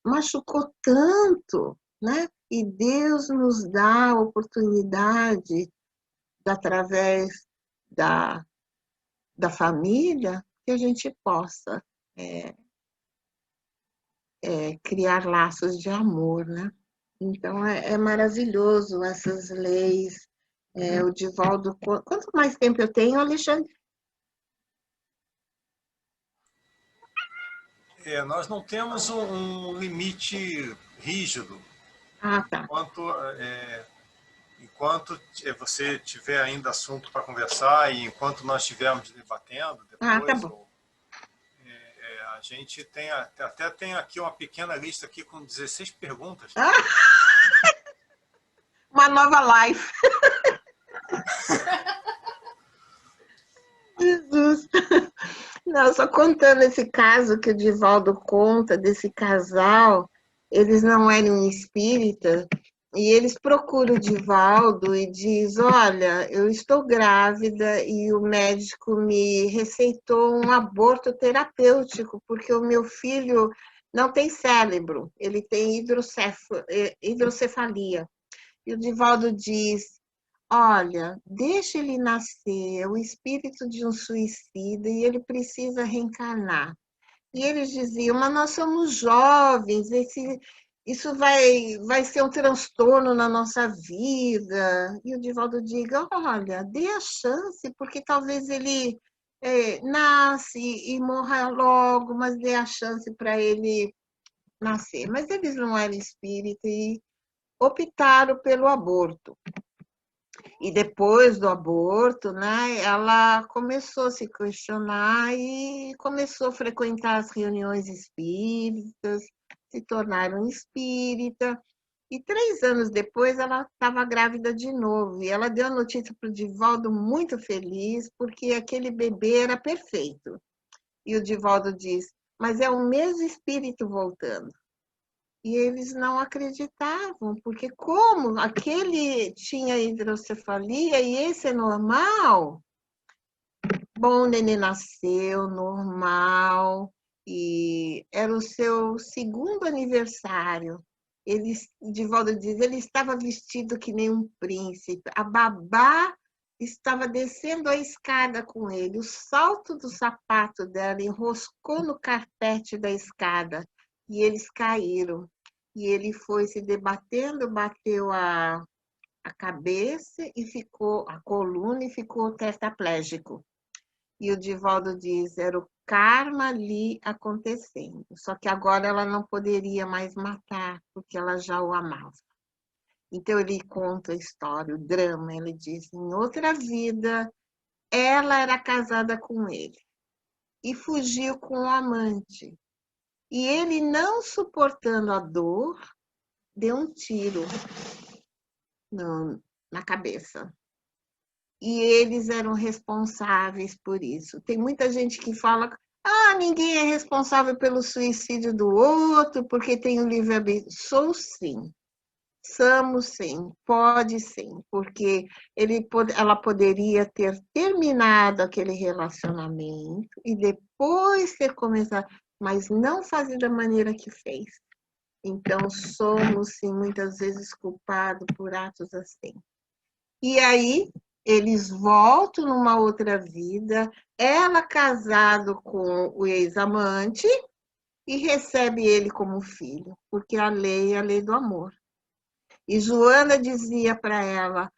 machucou tanto, né? E Deus nos dá a oportunidade, através da família, que a gente possa criar laços de amor, né? Então, é maravilhoso essas leis. O Divaldo, quanto mais tempo eu tenho, Alexandre? Nós não temos um limite rígido. Ah, tá. Enquanto você tiver ainda assunto para conversar e enquanto nós estivermos debatendo depois, tá bom. A gente até tem aqui uma pequena lista aqui com 16 perguntas. Uma nova live. Jesus. Não, só contando esse caso que o Divaldo conta, desse casal, eles não eram espíritas, e eles procuram o Divaldo e diz, olha, eu estou grávida e o médico me receitou um aborto terapêutico, porque o meu filho não tem cérebro, ele tem hidrocefalia. E o Divaldo diz, olha, deixa ele nascer, é o espírito de um suicida e ele precisa reencarnar. E eles diziam, mas nós somos jovens, isso vai ser um transtorno na nossa vida. E o Divaldo diga, olha, dê a chance, porque talvez ele nasce e morra logo, mas dê a chance para ele nascer. Mas eles não eram espíritas e optaram pelo aborto. E depois do aborto, né, ela começou a se questionar e começou a frequentar as reuniões espíritas, se tornar um espírita. E 3 anos depois ela estava grávida de novo. E ela deu a notícia para o Divaldo muito feliz, porque aquele bebê era perfeito. E o Divaldo diz, mas é o mesmo espírito voltando. E eles não acreditavam, porque como aquele tinha hidrocefalia e esse é normal, bom, o neném nasceu normal, e era o seu 2º aniversário. Divaldo diz, ele estava vestido que nem um príncipe, a babá estava descendo a escada com ele, o salto do sapato dela enroscou no carpete da escada, e eles caíram. E ele foi se debatendo, bateu a cabeça e ficou, a coluna, e ficou tetraplégico. E o Divaldo diz, era o karma ali acontecendo. Só que agora ela não poderia mais matar, porque ela já o amava. Então ele conta a história, o drama, ele diz, em outra vida, ela era casada com ele e fugiu com o amante. E ele, não suportando a dor, deu um tiro na cabeça. E eles eram responsáveis por isso. Tem muita gente que fala, ninguém é responsável pelo suicídio do outro, porque tem o livre-arbítrio. Sou sim. Somos sim, pode sim, porque ela poderia ter terminado aquele relacionamento e depois ter começado, mas não fazer da maneira que fez. Então, somos, sim, muitas vezes culpados por atos assim. E aí, eles voltam numa outra vida, ela casado com o ex-amante, e recebe ele como filho, porque a lei é a lei do amor. E Joana dizia para ela,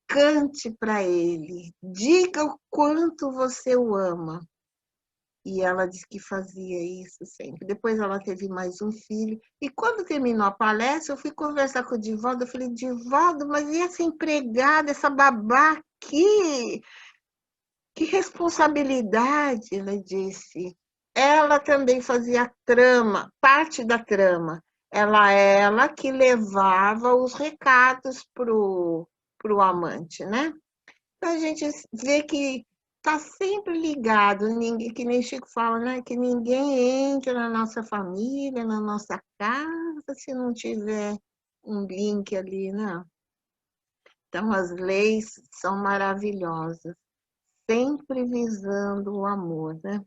cante para ele, diga o quanto você o ama. E ela disse que fazia isso sempre. Depois ela teve mais um filho. E quando terminou a palestra, eu fui conversar com o Divaldo. Eu falei, Divaldo, mas e essa empregada, essa babá aqui? Que responsabilidade, ela disse. Ela também fazia trama, parte da trama. Ela que levava os recados pro amante, né? Então a gente vê que está sempre ligado, ninguém, que nem Chico fala, né? Que ninguém entra na nossa família, na nossa casa, se não tiver um link ali, né? Então as leis são maravilhosas, sempre visando o amor, né?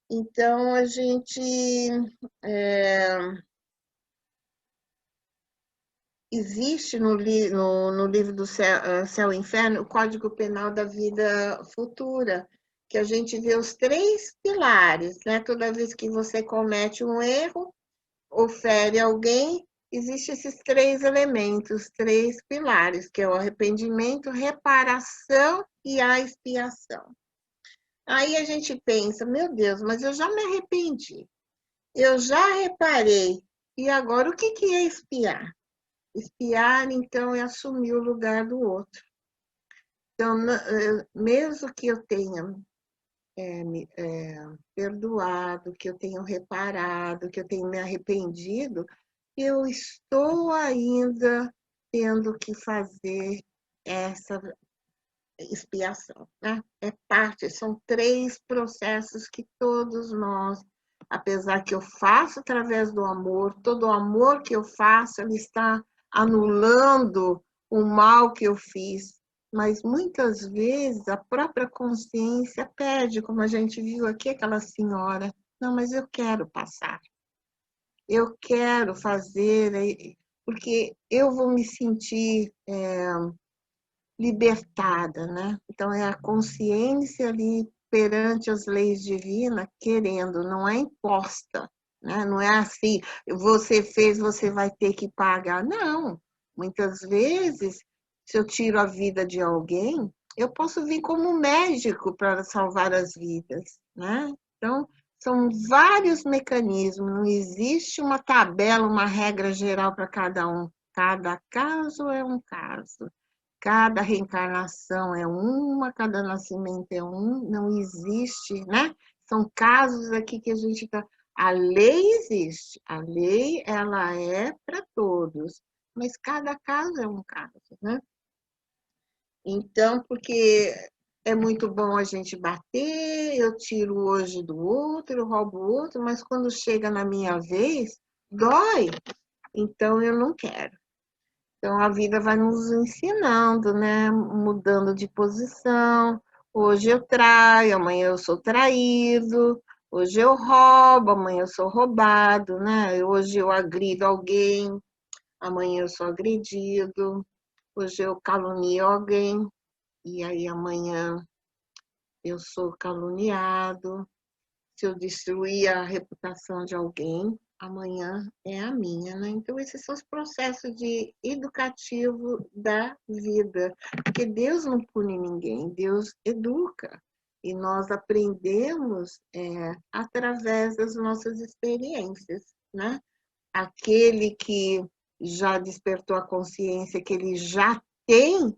Então a gente existe no livro do Céu e Inferno o Código Penal da Vida Futura, que a gente vê os 3 pilares, né? Toda vez que você comete um erro ou fere alguém, existem esses 3 elementos, 3 pilares, que é o arrependimento, reparação e a expiação. Aí a gente pensa, meu Deus, mas eu já me arrependi, eu já reparei, e agora o que é expiar? Expiar, então, é assumir o lugar do outro. Então, mesmo que eu tenha perdoado, que eu tenha reparado, que eu tenha me arrependido, eu estou ainda tendo que fazer essa expiação, né? É parte, são 3 processos que todos nós, apesar que eu faço através do amor, todo o amor que eu faço, ele está anulando o mal que eu fiz, mas muitas vezes a própria consciência pede, como a gente viu aqui, aquela senhora, não, mas eu quero passar, eu quero fazer, porque eu vou me sentir libertada, né? Então é a consciência ali perante as leis divinas, querendo, não é imposta, né? Não é assim, você fez, você vai ter que pagar. Não. Muitas vezes, se eu tiro a vida de alguém, eu posso vir como médico para salvar as vidas, né? Então, são vários mecanismos, não existe uma tabela, uma regra geral para cada um. Cada caso é um caso. Cada reencarnação é uma, cada nascimento é um, não existe, né? São casos aqui que a gente está. A lei existe, a lei ela é para todos, mas cada caso é um caso, né? Então, porque é muito bom a gente bater, eu tiro hoje do outro, eu roubo o outro, mas quando chega na minha vez, dói. Então, eu não quero. Então, a vida vai nos ensinando, né? Mudando de posição. Hoje eu traio, amanhã eu sou traído. Hoje eu roubo, amanhã eu sou roubado, né? Hoje eu agrido alguém, amanhã eu sou agredido. Hoje eu calunio alguém, e aí amanhã eu sou caluniado. Se eu destruir a reputação de alguém, amanhã é a minha, né? Então, esses são os processos de educativo da vida, porque Deus não pune ninguém, Deus educa, e nós aprendemos através das nossas experiências, né? Aquele que já despertou a consciência que ele já tem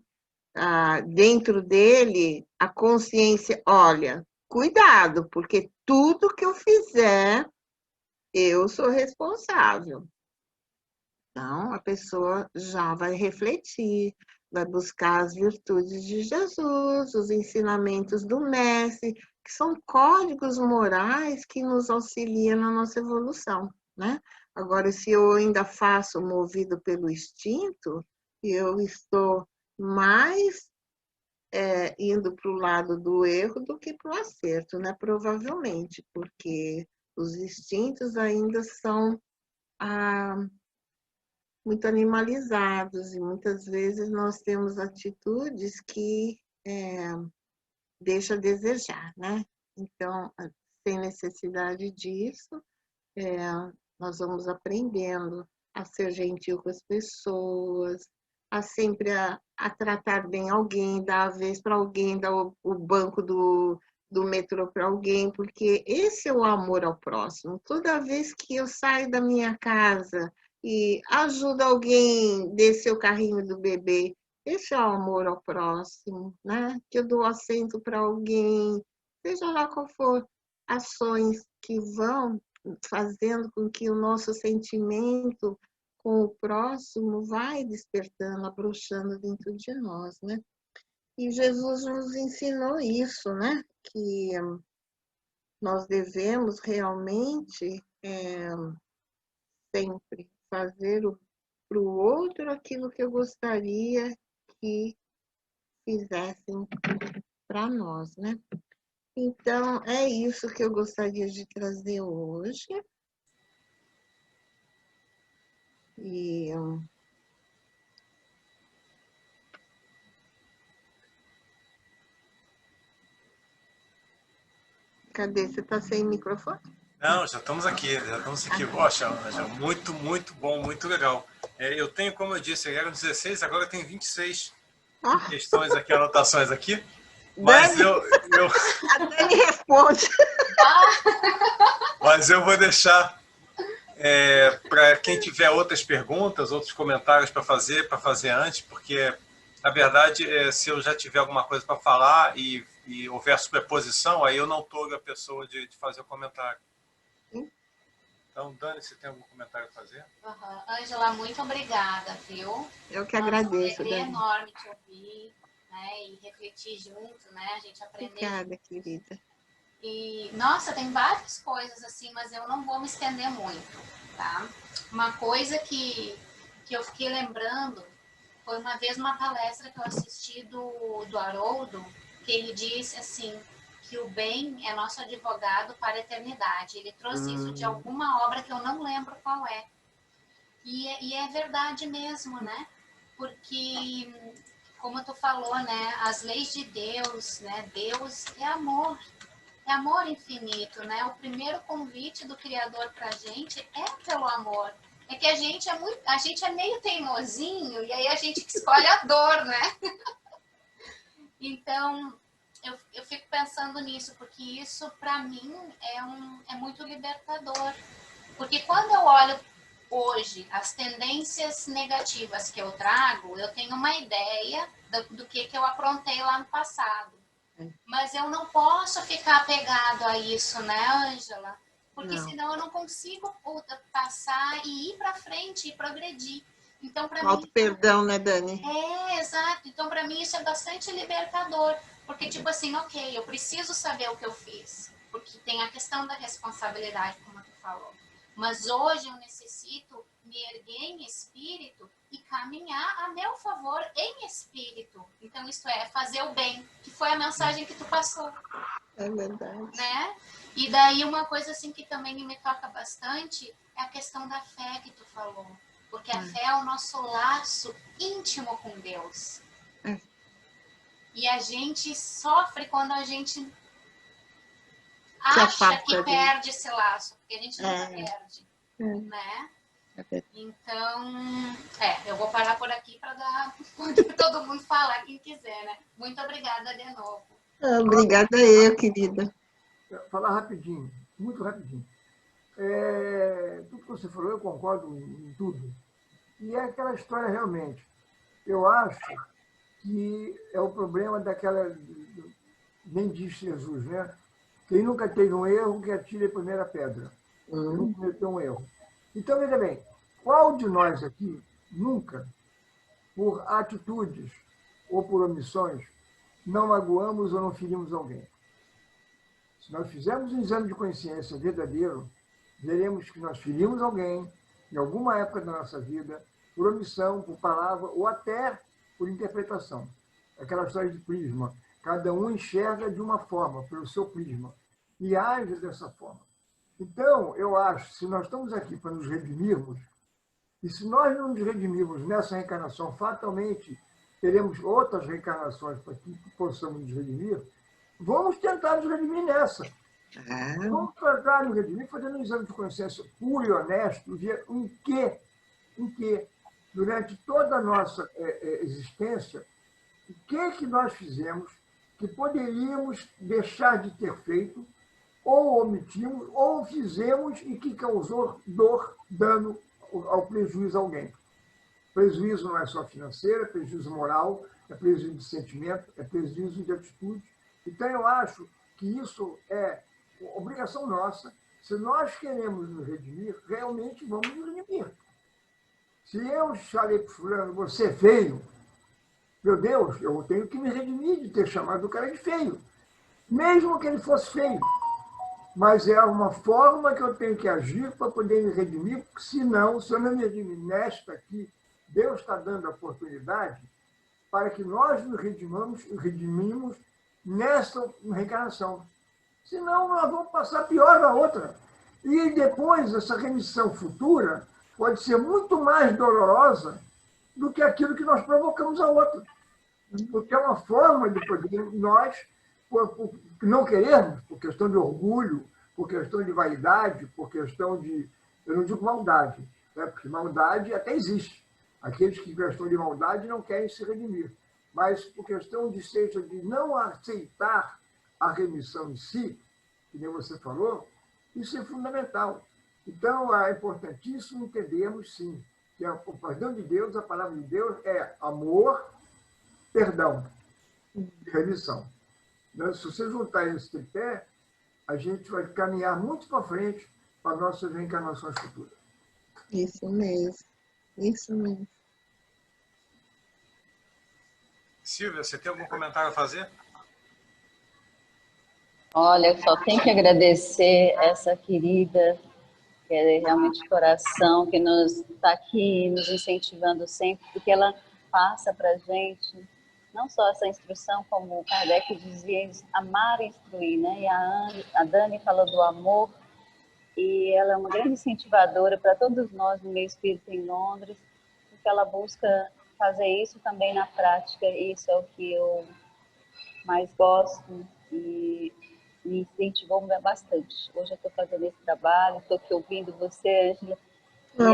dentro dele a consciência, olha, cuidado, porque tudo que eu fizer, eu sou responsável. Então, a pessoa já vai refletir, vai buscar as virtudes de Jesus, os ensinamentos do Mestre, que são códigos morais que nos auxiliam na nossa evolução, né? Agora, se eu ainda faço movido pelo instinto, eu estou mais indo para o lado do erro do que para o acerto, né? Provavelmente, porque os instintos ainda são muito animalizados e muitas vezes nós temos atitudes que deixam a desejar, né? Então, sem necessidade disso, nós vamos aprendendo a ser gentil com as pessoas, a sempre a tratar bem alguém, dar a vez para alguém, dar o banco do metrô para alguém, porque esse é o amor ao próximo. Toda vez que eu saio da minha casa e ajudo alguém a descer o carrinho do bebê, esse é o amor ao próximo, né? Que eu dou assento para alguém, seja lá qual for, ações que vão fazendo com que o nosso sentimento com o próximo vai despertando, abrochando dentro de nós, né? E Jesus nos ensinou isso, né? Que nós devemos realmente sempre fazer para o outro aquilo que eu gostaria que fizessem para nós, né? Então, é isso que eu gostaria de trazer hoje. E cadê? Você está sem microfone? Não, já estamos aqui. Poxa, Ângela, muito, muito bom, muito legal. Eu tenho, como eu disse, eram 16, agora eu tenho 26 questões aqui, anotações aqui. Mas Dani, a Dani responde. Mas eu vou deixar para quem tiver outras perguntas, outros comentários para fazer antes, porque, na verdade, se eu já tiver alguma coisa para falar e houver superposição, aí eu não estou a pessoa de fazer o comentário. Então, Dani, você tem algum comentário a fazer? Ângela, muito obrigada, viu? Eu que agradeço, Dani. É Dani. enorme te ouvir, né? E refletir junto, né? A gente aprender. Obrigada, querida. E, nossa, tem várias coisas assim, mas eu não vou me estender muito, tá? Uma coisa que eu fiquei lembrando foi uma vez uma palestra que eu assisti do Haroldo, que ele disse assim, que o bem é nosso advogado para a eternidade. Ele trouxe isso de alguma obra que eu não lembro qual é. E é verdade mesmo, né? Porque, como tu falou, né? As leis de Deus, né? Deus é amor infinito, né? O primeiro convite do Criador para a gente é pelo amor. É que a gente é meio teimosinho e aí a gente escolhe a dor, né? Então, eu fico pensando nisso, porque isso, para mim, é muito libertador. Porque quando eu olho hoje as tendências negativas que eu trago, eu tenho uma ideia do que eu aprontei lá no passado. Mas eu não posso ficar apegado a isso, né, Ângela? Porque senão eu não consigo passar e ir para frente e progredir. Então, para mim, perdão, né, Dani? Exato. Então, para mim, isso é bastante libertador. Porque, tipo assim, ok, eu preciso saber o que eu fiz. Porque tem a questão da responsabilidade, como tu falou. Mas hoje eu necessito me erguer em espírito e caminhar a meu favor em espírito. Então, isto é, fazer o bem, que foi a mensagem que tu passou. É verdade. Né? E daí uma coisa assim que também me toca bastante é a questão da fé que tu falou. Porque a fé é o nosso laço íntimo com Deus. E a gente sofre quando a gente acha que perde esse laço. Porque a gente nunca perde. Né? Então, eu vou parar por aqui para dar todo mundo falar, quem quiser, né? Muito obrigada de novo. Obrigada eu, querida. Falar rapidinho, muito rapidinho. Tudo que você falou, eu concordo em tudo. E é aquela história realmente. Eu acho que é o problema daquela... Nem disse Jesus, né? Quem nunca teve um erro, que atire a primeira pedra. Nunca cometeu um erro. Então, veja bem, qual de nós aqui nunca, por atitudes ou por omissões, não magoamos ou não ferimos alguém? Se nós fizermos um exame de consciência verdadeiro, veremos que nós ferimos alguém em alguma época da nossa vida, por omissão, por palavra ou até por interpretação. Aquela história de prisma. Cada um enxerga de uma forma, pelo seu prisma, e age dessa forma. Então, eu acho, se nós estamos aqui para nos redimirmos, e se nós não nos redimirmos nessa reencarnação, fatalmente teremos outras reencarnações para que possamos nos redimir, vamos tentar nos redimir nessa. Vamos tratar no redimir fazendo um exame de consciência puro e honesto, ver em que, durante toda a nossa existência, o que nós fizemos que poderíamos deixar de ter feito, ou omitimos, ou fizemos e que causou dor, dano ao prejuízo a alguém. Prejuízo não é só financeiro, é prejuízo moral, é prejuízo de sentimento, é prejuízo de atitude. Então, eu acho que isso é obrigação nossa. Se nós queremos nos redimir, realmente vamos nos redimir. Se eu falei para o fulano, você é feio, meu Deus, eu tenho que me redimir de ter chamado o cara de feio, mesmo que ele fosse feio. Mas é uma forma que eu tenho que agir para poder me redimir, porque senão, se eu não me redimir nesta aqui, Deus está dando a oportunidade para que nós nos redimimos nesta reencarnação. Senão, nós vamos passar pior da outra. E depois, essa remissão futura pode ser muito mais dolorosa do que aquilo que nós provocamos a outra. Porque é uma forma de poder nós, por não querermos, por questão de orgulho, por questão de vaidade, por questão de... Eu não digo maldade, né? Porque maldade até existe. Aqueles que, por questão de maldade, não querem se redimir. Mas, por questão de não aceitar a remissão em si, que nem você falou, isso é fundamental. Então, é importantíssimo entendermos, sim, que o perdão de Deus, a palavra de Deus, é amor, perdão e remissão. Se você juntar esse tripé, a gente vai caminhar muito para frente para nossas reencarnações futuras. Isso mesmo. Isso mesmo. Silvia, você tem algum comentário a fazer? Olha, só tenho que agradecer essa querida, que é realmente de coração, que nos está aqui nos incentivando sempre, porque ela passa para a gente não só essa instrução, como o Kardec dizia, amar e instruir, né? E a Dani falou do amor, e ela é uma grande incentivadora para todos nós no meio espírita em Londres, porque ela busca fazer isso também na prática, e isso é o que eu mais gosto e me incentivou bastante. Hoje eu estou fazendo esse trabalho, estou aqui ouvindo você, Ângela.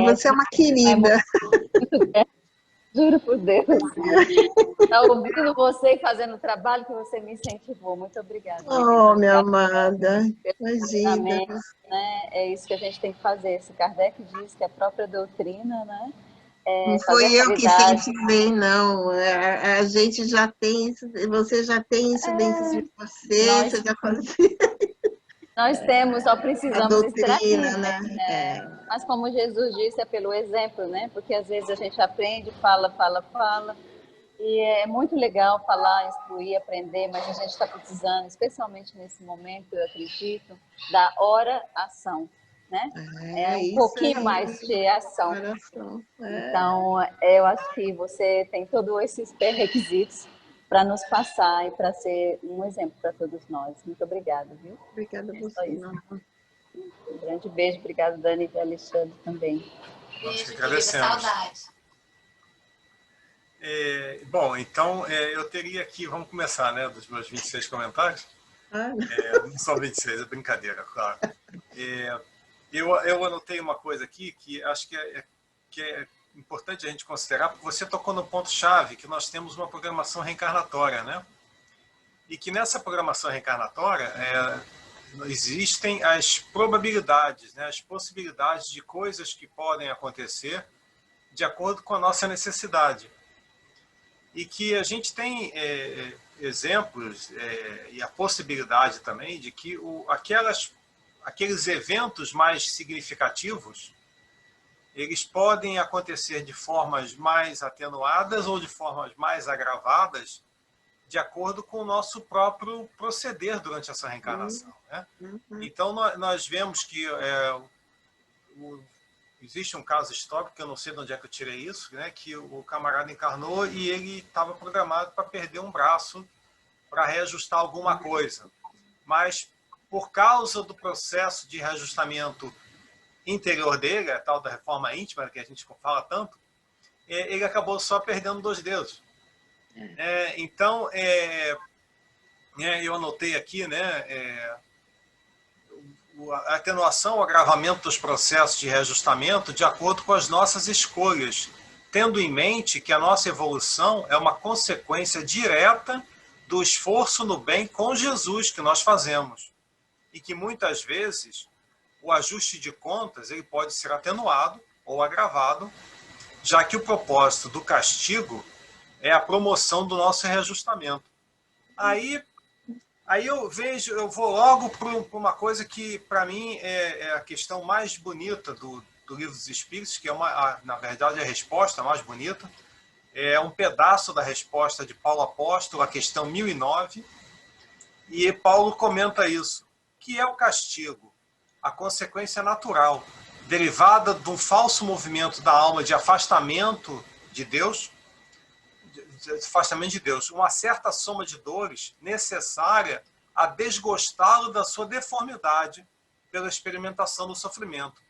Você é uma querida. Juro por Deus. Está ouvindo você e fazendo o trabalho que você me incentivou. Muito obrigada. Oh, minha amada. Imagina. Né? É isso que a gente tem que fazer. Esse Kardec diz que a própria doutrina, né? Não foi eu que incentivei, não. A gente já tem isso, você já tem isso dentro de você, você já fazia. Nós temos, só precisamos doutrina, extrair, né? Mas como Jesus disse, é pelo exemplo, né? Porque às vezes a gente aprende, fala, e é muito legal falar, instruir, aprender, mas a gente está precisando, especialmente nesse momento, eu acredito, da oração, né? É um pouquinho mais de ação. Então, eu acho que você tem todos esses pré-requisitos para nos passar e para ser um exemplo para todos nós. Muito obrigada, viu? Obrigada a você. Um grande beijo. Obrigada, Dani e Alexandre também. Beijo, querida. Saudade. Bom, então, eu teria aqui, vamos começar, né, dos meus 26 comentários. Não são 26, é brincadeira, claro. Eu anotei uma coisa aqui que acho que é importante a gente considerar, porque você tocou no ponto-chave, que nós temos uma programação reencarnatória, né? E que nessa programação reencarnatória existem as probabilidades, né? As possibilidades de coisas que podem acontecer de acordo com a nossa necessidade. E que a gente tem exemplos e a possibilidade também de que aqueles eventos mais significativos eles podem acontecer de formas mais atenuadas ou de formas mais agravadas, de acordo com o nosso próprio proceder durante essa reencarnação, né? Então, nós vemos que existe um caso histórico, que eu não sei de onde é que eu tirei isso, né? Que o camarada encarnou e ele estava programado para perder um braço para reajustar alguma coisa. Mas, por causa do processo de reajustamento interior dele, a tal da reforma íntima, que a gente fala tanto, ele acabou só perdendo 2 dedos. Então, eu anotei aqui, né, a atenuação, o agravamento dos processos de reajustamento de acordo com as nossas escolhas, tendo em mente que a nossa evolução é uma consequência direta do esforço no bem com Jesus que nós fazemos. E que muitas vezes o ajuste de contas ele pode ser atenuado ou agravado, já que o propósito do castigo é a promoção do nosso reajustamento. Aí eu vou logo para uma coisa que, para mim, é a questão mais bonita do Livro dos Espíritos, que é, na verdade, a resposta mais bonita. É um pedaço da resposta de Paulo Apóstolo, a questão 1009, e Paulo comenta isso, que é o castigo, a consequência natural, derivada de um falso movimento da alma de afastamento de Deus, uma certa soma de dores necessária a desgostá-lo da sua deformidade pela experimentação do sofrimento.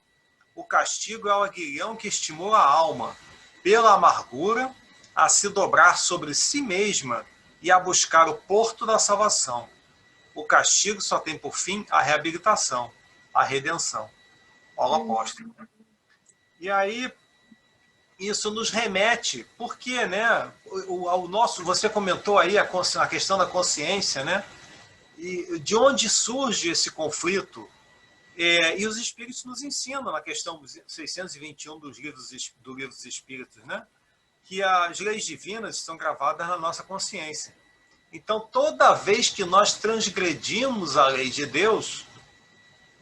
O castigo é o aguilhão que estimula a alma, pela amargura, a se dobrar sobre si mesma e a buscar o porto da salvação. O castigo só tem por fim a reabilitação, a redenção. Paulo Apóstolo. E aí, isso nos remete, porque, né, você comentou aí a questão da consciência, né, e de onde surge esse conflito, e os Espíritos nos ensinam na questão 621 do Livro dos Espíritos, né, que as leis divinas estão gravadas na nossa consciência. Então, toda vez que nós transgredimos a lei de Deus,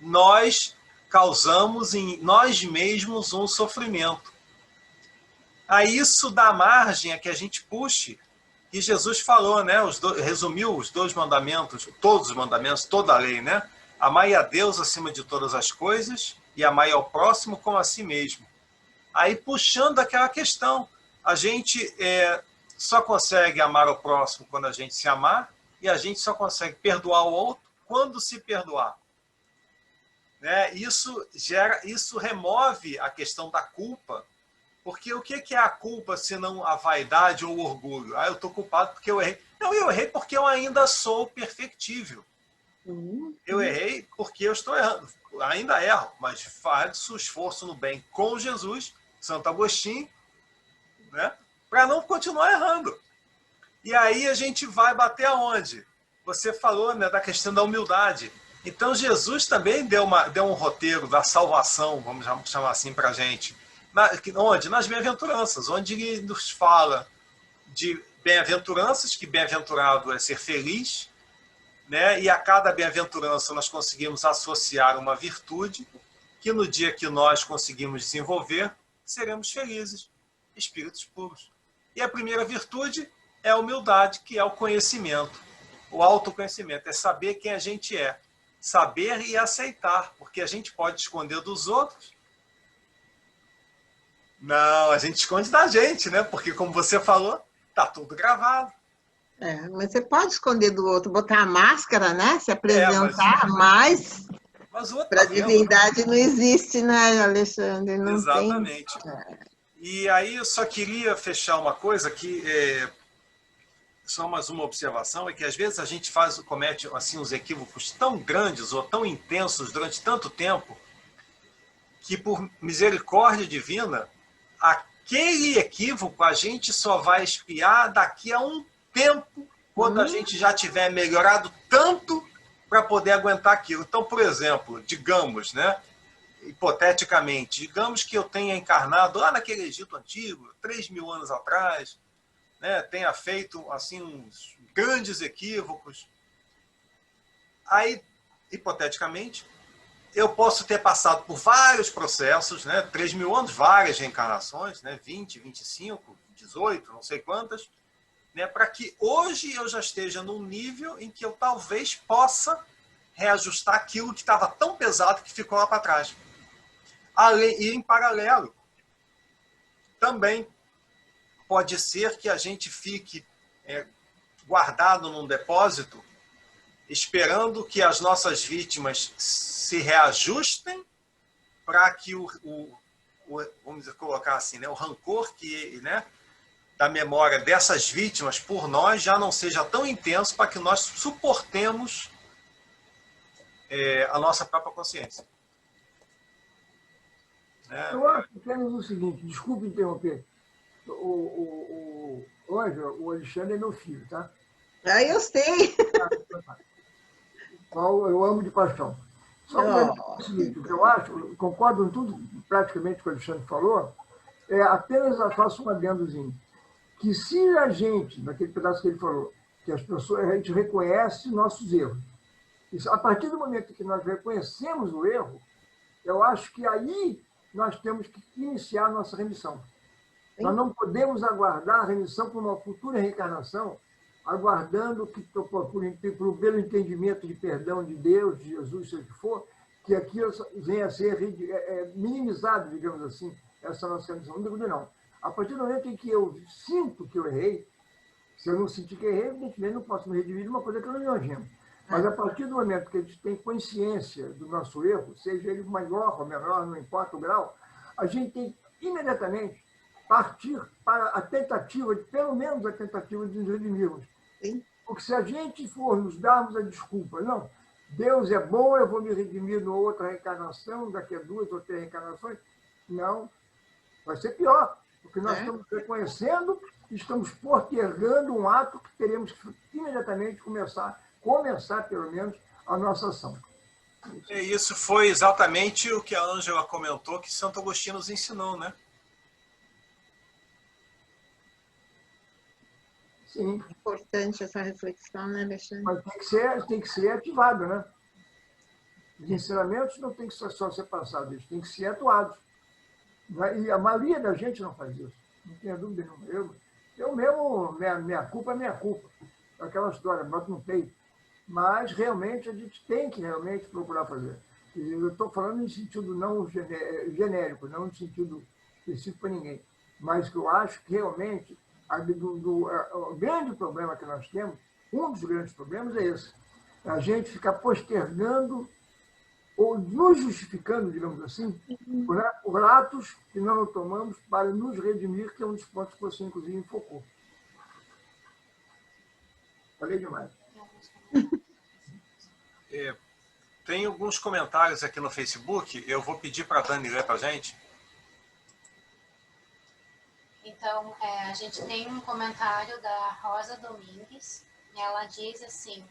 nós causamos em nós mesmos um sofrimento. A isso dá margem a que a gente puxe, que Jesus falou, né? Resumiu os 2 mandamentos, todos os mandamentos, toda a lei, né? Amai a Deus acima de todas as coisas e amai ao próximo como a si mesmo. Aí, puxando aquela questão, a gente só consegue amar o próximo quando a gente se amar, e a gente só consegue perdoar o outro quando se perdoar. Né? Isso remove a questão da culpa, porque o que é a culpa senão a vaidade ou o orgulho? Eu estou culpado porque eu errei. Não, eu errei porque eu ainda sou perfectível. Eu errei porque eu estou errando. Ainda erro, mas faço esforço no bem com Jesus, Santo Agostinho, né? Para não continuar errando. E aí a gente vai bater aonde? Você falou, né, da questão da humildade. Então Jesus também deu um roteiro da salvação, vamos chamar assim para a gente. Onde? Nas bem-aventuranças, onde ele nos fala de bem-aventuranças, que bem-aventurado é ser feliz, né? E a cada bem-aventurança nós conseguimos associar uma virtude, que no dia que nós conseguimos desenvolver, seremos felizes, espíritos puros. E a primeira virtude é a humildade, que é o conhecimento, o autoconhecimento, é saber quem a gente é, saber e aceitar, porque a gente pode esconder dos outros. Não, a gente esconde da gente, né? Porque, como você falou, tá tudo gravado. Mas você pode esconder do outro, botar a máscara, né? Se apresentar, mas para a divindade não existe, né, Alexandre? Não exatamente. Tem. E aí eu só queria fechar uma coisa que só mais uma observação, é que às vezes a gente comete assim, uns equívocos tão grandes ou tão intensos durante tanto tempo, que por misericórdia divina, aquele equívoco a gente só vai expiar daqui a um tempo, quando a gente já tiver melhorado tanto para poder aguentar aquilo. Então, por exemplo, digamos, né, hipoteticamente, digamos que eu tenha encarnado lá naquele Egito antigo, 3.000 anos atrás, né, tenha feito assim, uns grandes equívocos. Aí, hipoteticamente, eu posso ter passado por vários processos, né, 3.000 anos, várias reencarnações, né, 20, 25, 18, não sei quantas, né, para que hoje eu já esteja num nível em que eu talvez possa reajustar aquilo que estava tão pesado que ficou lá para trás. E em paralelo, também pode ser que a gente fique guardado num depósito, esperando que as nossas vítimas se reajustem para que vamos dizer, colocar assim, né, o rancor que, né, da memória dessas vítimas por nós já não seja tão intenso para que nós suportemos a nossa própria consciência. Né? Eu acho apenas o seguinte, desculpe interromper, o Alexandre é meu filho, tá? Ah, eu sei. Eu amo de paixão. Só o seguinte, o que eu acho, eu concordo com tudo praticamente que o Alexandre falou, apenas faço um adendozinho, que se a gente, naquele pedaço que ele falou, que as pessoas, a gente reconhece nossos erros, a partir do momento que nós reconhecemos o erro, eu acho que aí nós temos que iniciar a nossa remissão. Sim. Nós não podemos aguardar a remissão para uma futura reencarnação, aguardando que, pelo entendimento de perdão de Deus, de Jesus, seja o que for, que aquilo venha a ser minimizado, digamos assim, essa nossa remissão. Não digo não. A partir do momento em que eu sinto que eu errei, se eu não sentir que errei, evidentemente não posso me redimir de uma coisa que eu não me algemo. Mas a partir do momento que a gente tem consciência do nosso erro, seja ele maior ou menor, não importa o grau, a gente tem imediatamente partir para a tentativa, pelo menos a tentativa de nos redimirmos. Sim. Porque se a gente for nos darmos a desculpa, não, Deus é bom, eu vou me redimir numa outra reencarnação, daqui a 2 ou 3 reencarnações, não, vai ser pior, porque nós estamos reconhecendo, estamos postergando um ato que teremos que imediatamente começar pelo menos, a nossa ação. E isso foi exatamente o que a Ângela comentou, que Santo Agostinho nos ensinou, né? Sim. Importante essa reflexão, né, Alexandre? Mas tem que ser ativado, né? Os ensinamentos não tem que só ser passados, eles têm que ser atuados. E a maioria da gente não faz isso. Não tenha dúvida nenhuma. Eu mesmo, minha culpa é minha culpa. Aquela história, boto no peito. Mas, realmente, a gente tem que realmente procurar fazer. E eu estou falando em sentido não genérico, não em sentido específico para ninguém. Mas que eu acho que, realmente, o grande problema que nós temos, um dos grandes problemas é esse. A gente ficar postergando ou nos justificando, digamos assim, por atos que não tomamos para nos redimir, que é um dos pontos que você, inclusive, enfocou. Falei demais. Tem alguns comentários aqui no Facebook, eu vou pedir para a Dani ler para a gente. Então, a gente tem um comentário da Rosa Domingues, ela diz assim: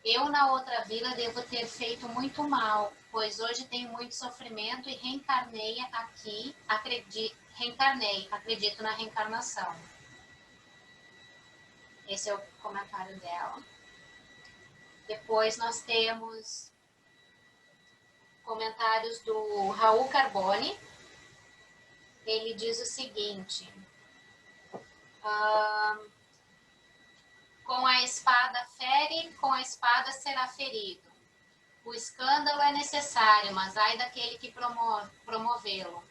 eu na outra vida devo ter feito muito mal, pois hoje tenho muito sofrimento e reencarnei aqui, acredito na reencarnação. Esse é o comentário dela. Depois nós temos comentários do Raul Carboni. Ele diz o seguinte: com a espada fere, com a espada será ferido. O escândalo é necessário, mas ai daquele que promovê-lo.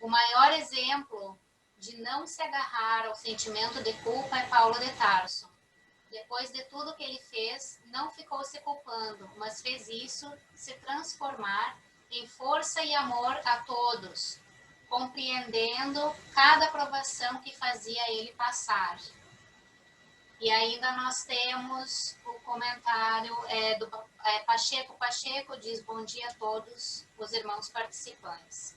O maior exemplo de não se agarrar ao sentimento de culpa é Paulo de Tarso. Depois de tudo que ele fez, não ficou se culpando, mas fez isso se transformar em força e amor a todos, compreendendo cada provação que fazia ele passar. E ainda nós temos o comentário do Pacheco. Pacheco diz: bom dia a todos os irmãos participantes.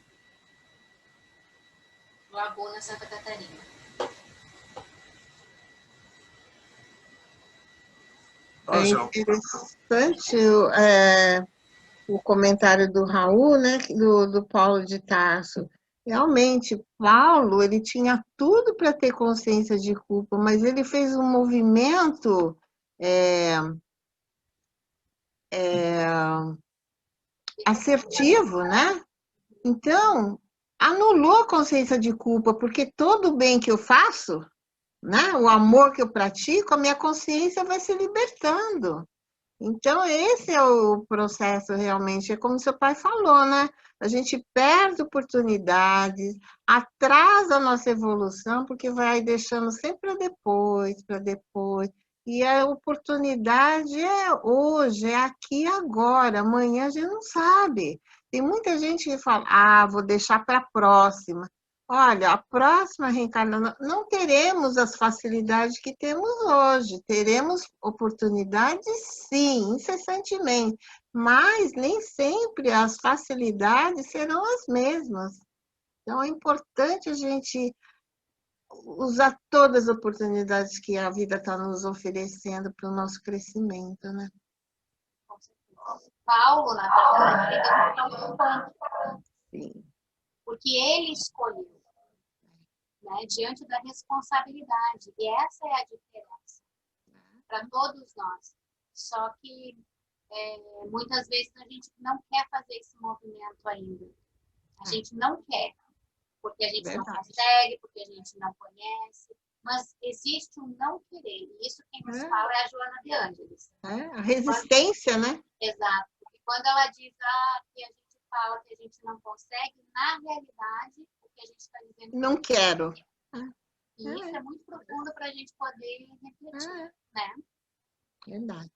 Laguna, Santa Catarina. É interessante o comentário do Raul, né, do Paulo de Tarso. Realmente, Paulo, ele tinha tudo para ter consciência de culpa, mas ele fez um movimento assertivo, né? Então, anulou a consciência de culpa, porque todo o bem que eu faço, né, o amor que eu pratico, a minha consciência vai se libertando. Então, esse é o processo realmente, é como seu pai falou, né? A gente perde oportunidades, atrasa a nossa evolução, porque vai deixando sempre para depois. E a oportunidade é hoje, é aqui agora, amanhã a gente não sabe. Tem muita gente que fala, vou deixar para a próxima. Olha, a próxima reencarnação, não teremos as facilidades que temos hoje, teremos oportunidades, sim, incessantemente, mas nem sempre as facilidades serão as mesmas. Então, é importante a gente usar todas as oportunidades que a vida está nos oferecendo para o nosso crescimento, né? Paulo, na verdade, ele é um Sim. porque ele escolheu, né, diante da responsabilidade. E essa é a diferença para todos nós. Só que muitas vezes a gente não quer fazer esse movimento ainda. A gente não quer, porque a gente não consegue, porque a gente não conhece. Mas existe um não querer. E isso quem nos fala é a Joana de Ângeles. A resistência, né? Exato. Porque quando ela diz que a gente fala que a gente não consegue, na realidade, o que a gente está dizendo... Não quero. E isso é muito profundo para a gente poder refletir, né? Verdade.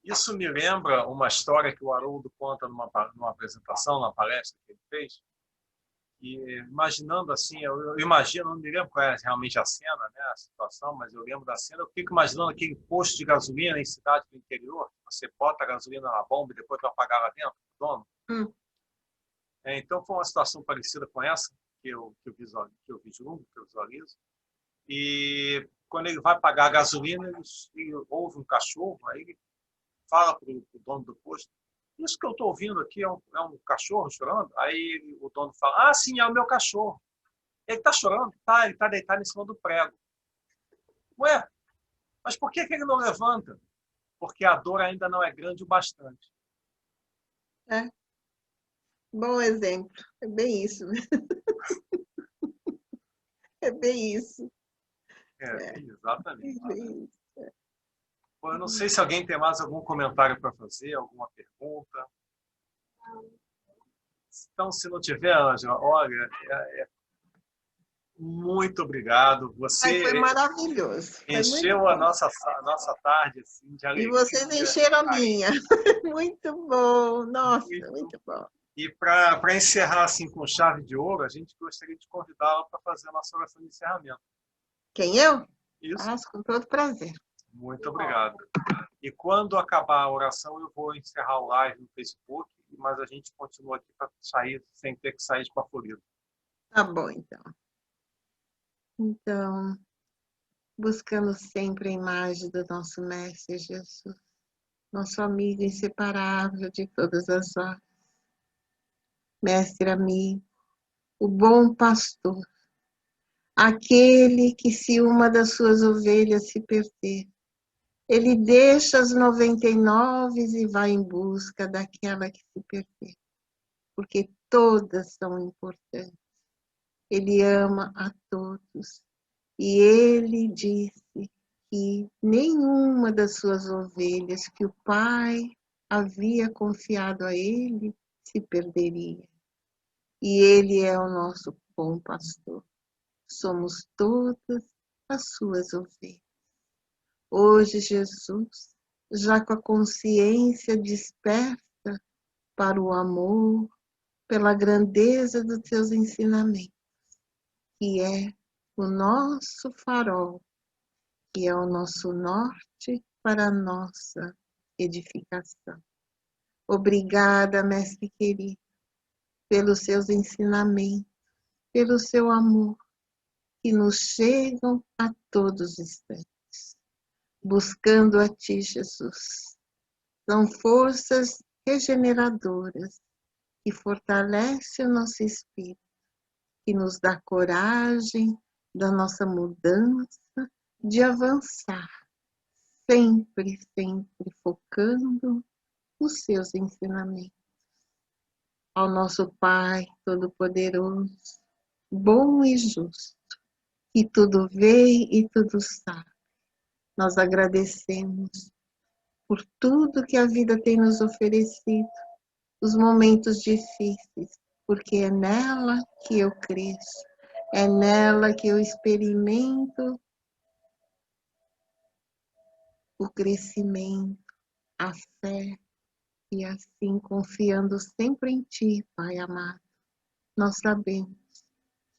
Isso me lembra uma história que o Haroldo conta numa apresentação, numa palestra que ele fez. E imaginando assim, eu imagino, não me lembro qual é realmente a cena, né, a situação, mas eu lembro da cena, eu fico imaginando aquele posto de gasolina em cidade do interior, você bota a gasolina na bomba e depois vai pagar lá dentro, o dono. Então foi uma situação parecida com essa que eu visualizo. E quando ele vai pagar a gasolina, ele ouve um cachorro, aí ele fala para o dono do posto: isso que eu estou ouvindo aqui é um cachorro chorando? Aí o dono fala: ah, sim, é o meu cachorro. Ele está chorando? Tá, ele está deitado em cima do prego. Ué, mas por que ele não levanta? Porque a dor ainda não é grande o bastante. Bom exemplo. É bem isso. É bem isso. Exatamente. É bem isso. Bom, eu não sei se alguém tem mais algum comentário para fazer, alguma pergunta. Então, se não tiver, Ângela, olha, muito obrigado. Você foi maravilhoso. encheu a nossa tarde assim, de alegria. E vocês encheram a minha. Muito bom. Nossa, muito bom. E para encerrar assim com chave de ouro, a gente gostaria de convidá-la para fazer a nossa oração de encerramento. Quem, eu? Isso. Faço com todo prazer. Muito obrigado. E quando acabar a oração, eu vou encerrar o live no Facebook, mas a gente continua aqui para sair sem ter que sair de Baforido. Tá bom, então. Então, buscando sempre a imagem do nosso Mestre Jesus, nosso amigo inseparável de todas as horas, mestre amigo, o bom pastor, aquele que, se uma das suas ovelhas se perder, ele deixa as 99 e vai em busca daquela que se perder, porque todas são importantes. Ele ama a todos e ele disse que nenhuma das suas ovelhas que o Pai havia confiado a ele se perderia. E ele é o nosso bom pastor. Somos todas as suas ovelhas. Hoje, Jesus, já com a consciência desperta para o amor, pela grandeza dos seus ensinamentos, que é o nosso farol, que é o nosso norte para a nossa edificação. Obrigada, Mestre querido, pelos seus ensinamentos, pelo seu amor, que nos chegam a todos os instantes, buscando a Ti, Jesus. São forças regeneradoras que fortalecem o nosso espírito, que nos dá coragem da nossa mudança, de avançar, sempre, sempre focando nos seus ensinamentos. Ao nosso Pai Todo-Poderoso, bom e justo, que tudo vê e tudo sabe, nós agradecemos por tudo que a vida tem nos oferecido, os momentos difíceis, porque é nela que eu cresço, é nela que eu experimento o crescimento, a fé, e assim, confiando sempre em Ti, Pai amado, nós sabemos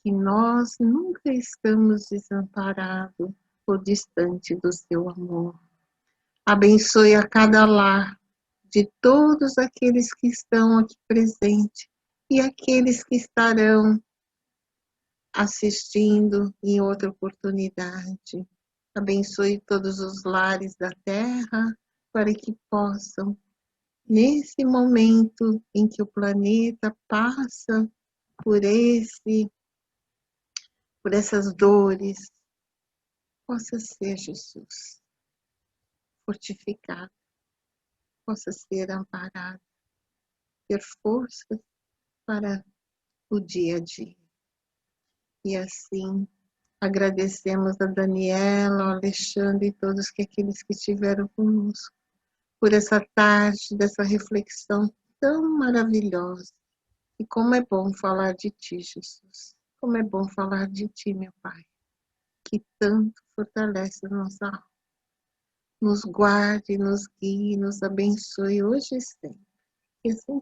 que nós nunca estamos desamparados ou distante do Seu amor. Abençoe a cada lar de todos aqueles que estão aqui presentes e aqueles que estarão assistindo em outra oportunidade. Abençoe todos os lares da terra para que possam, nesse momento em que o planeta passa por essas dores, possa ser, Jesus, fortificado, possa ser amparado, ter forças para o dia a dia. E assim, agradecemos a Daniela, ao Alexandre e todos aqueles que estiveram conosco por essa tarde, dessa reflexão tão maravilhosa. E como é bom falar de Ti, Jesus. Como é bom falar de Ti, meu Pai, que tanto fortalece a nossa alma. Nos guarde, nos guie, nos abençoe hoje e sempre. Que assim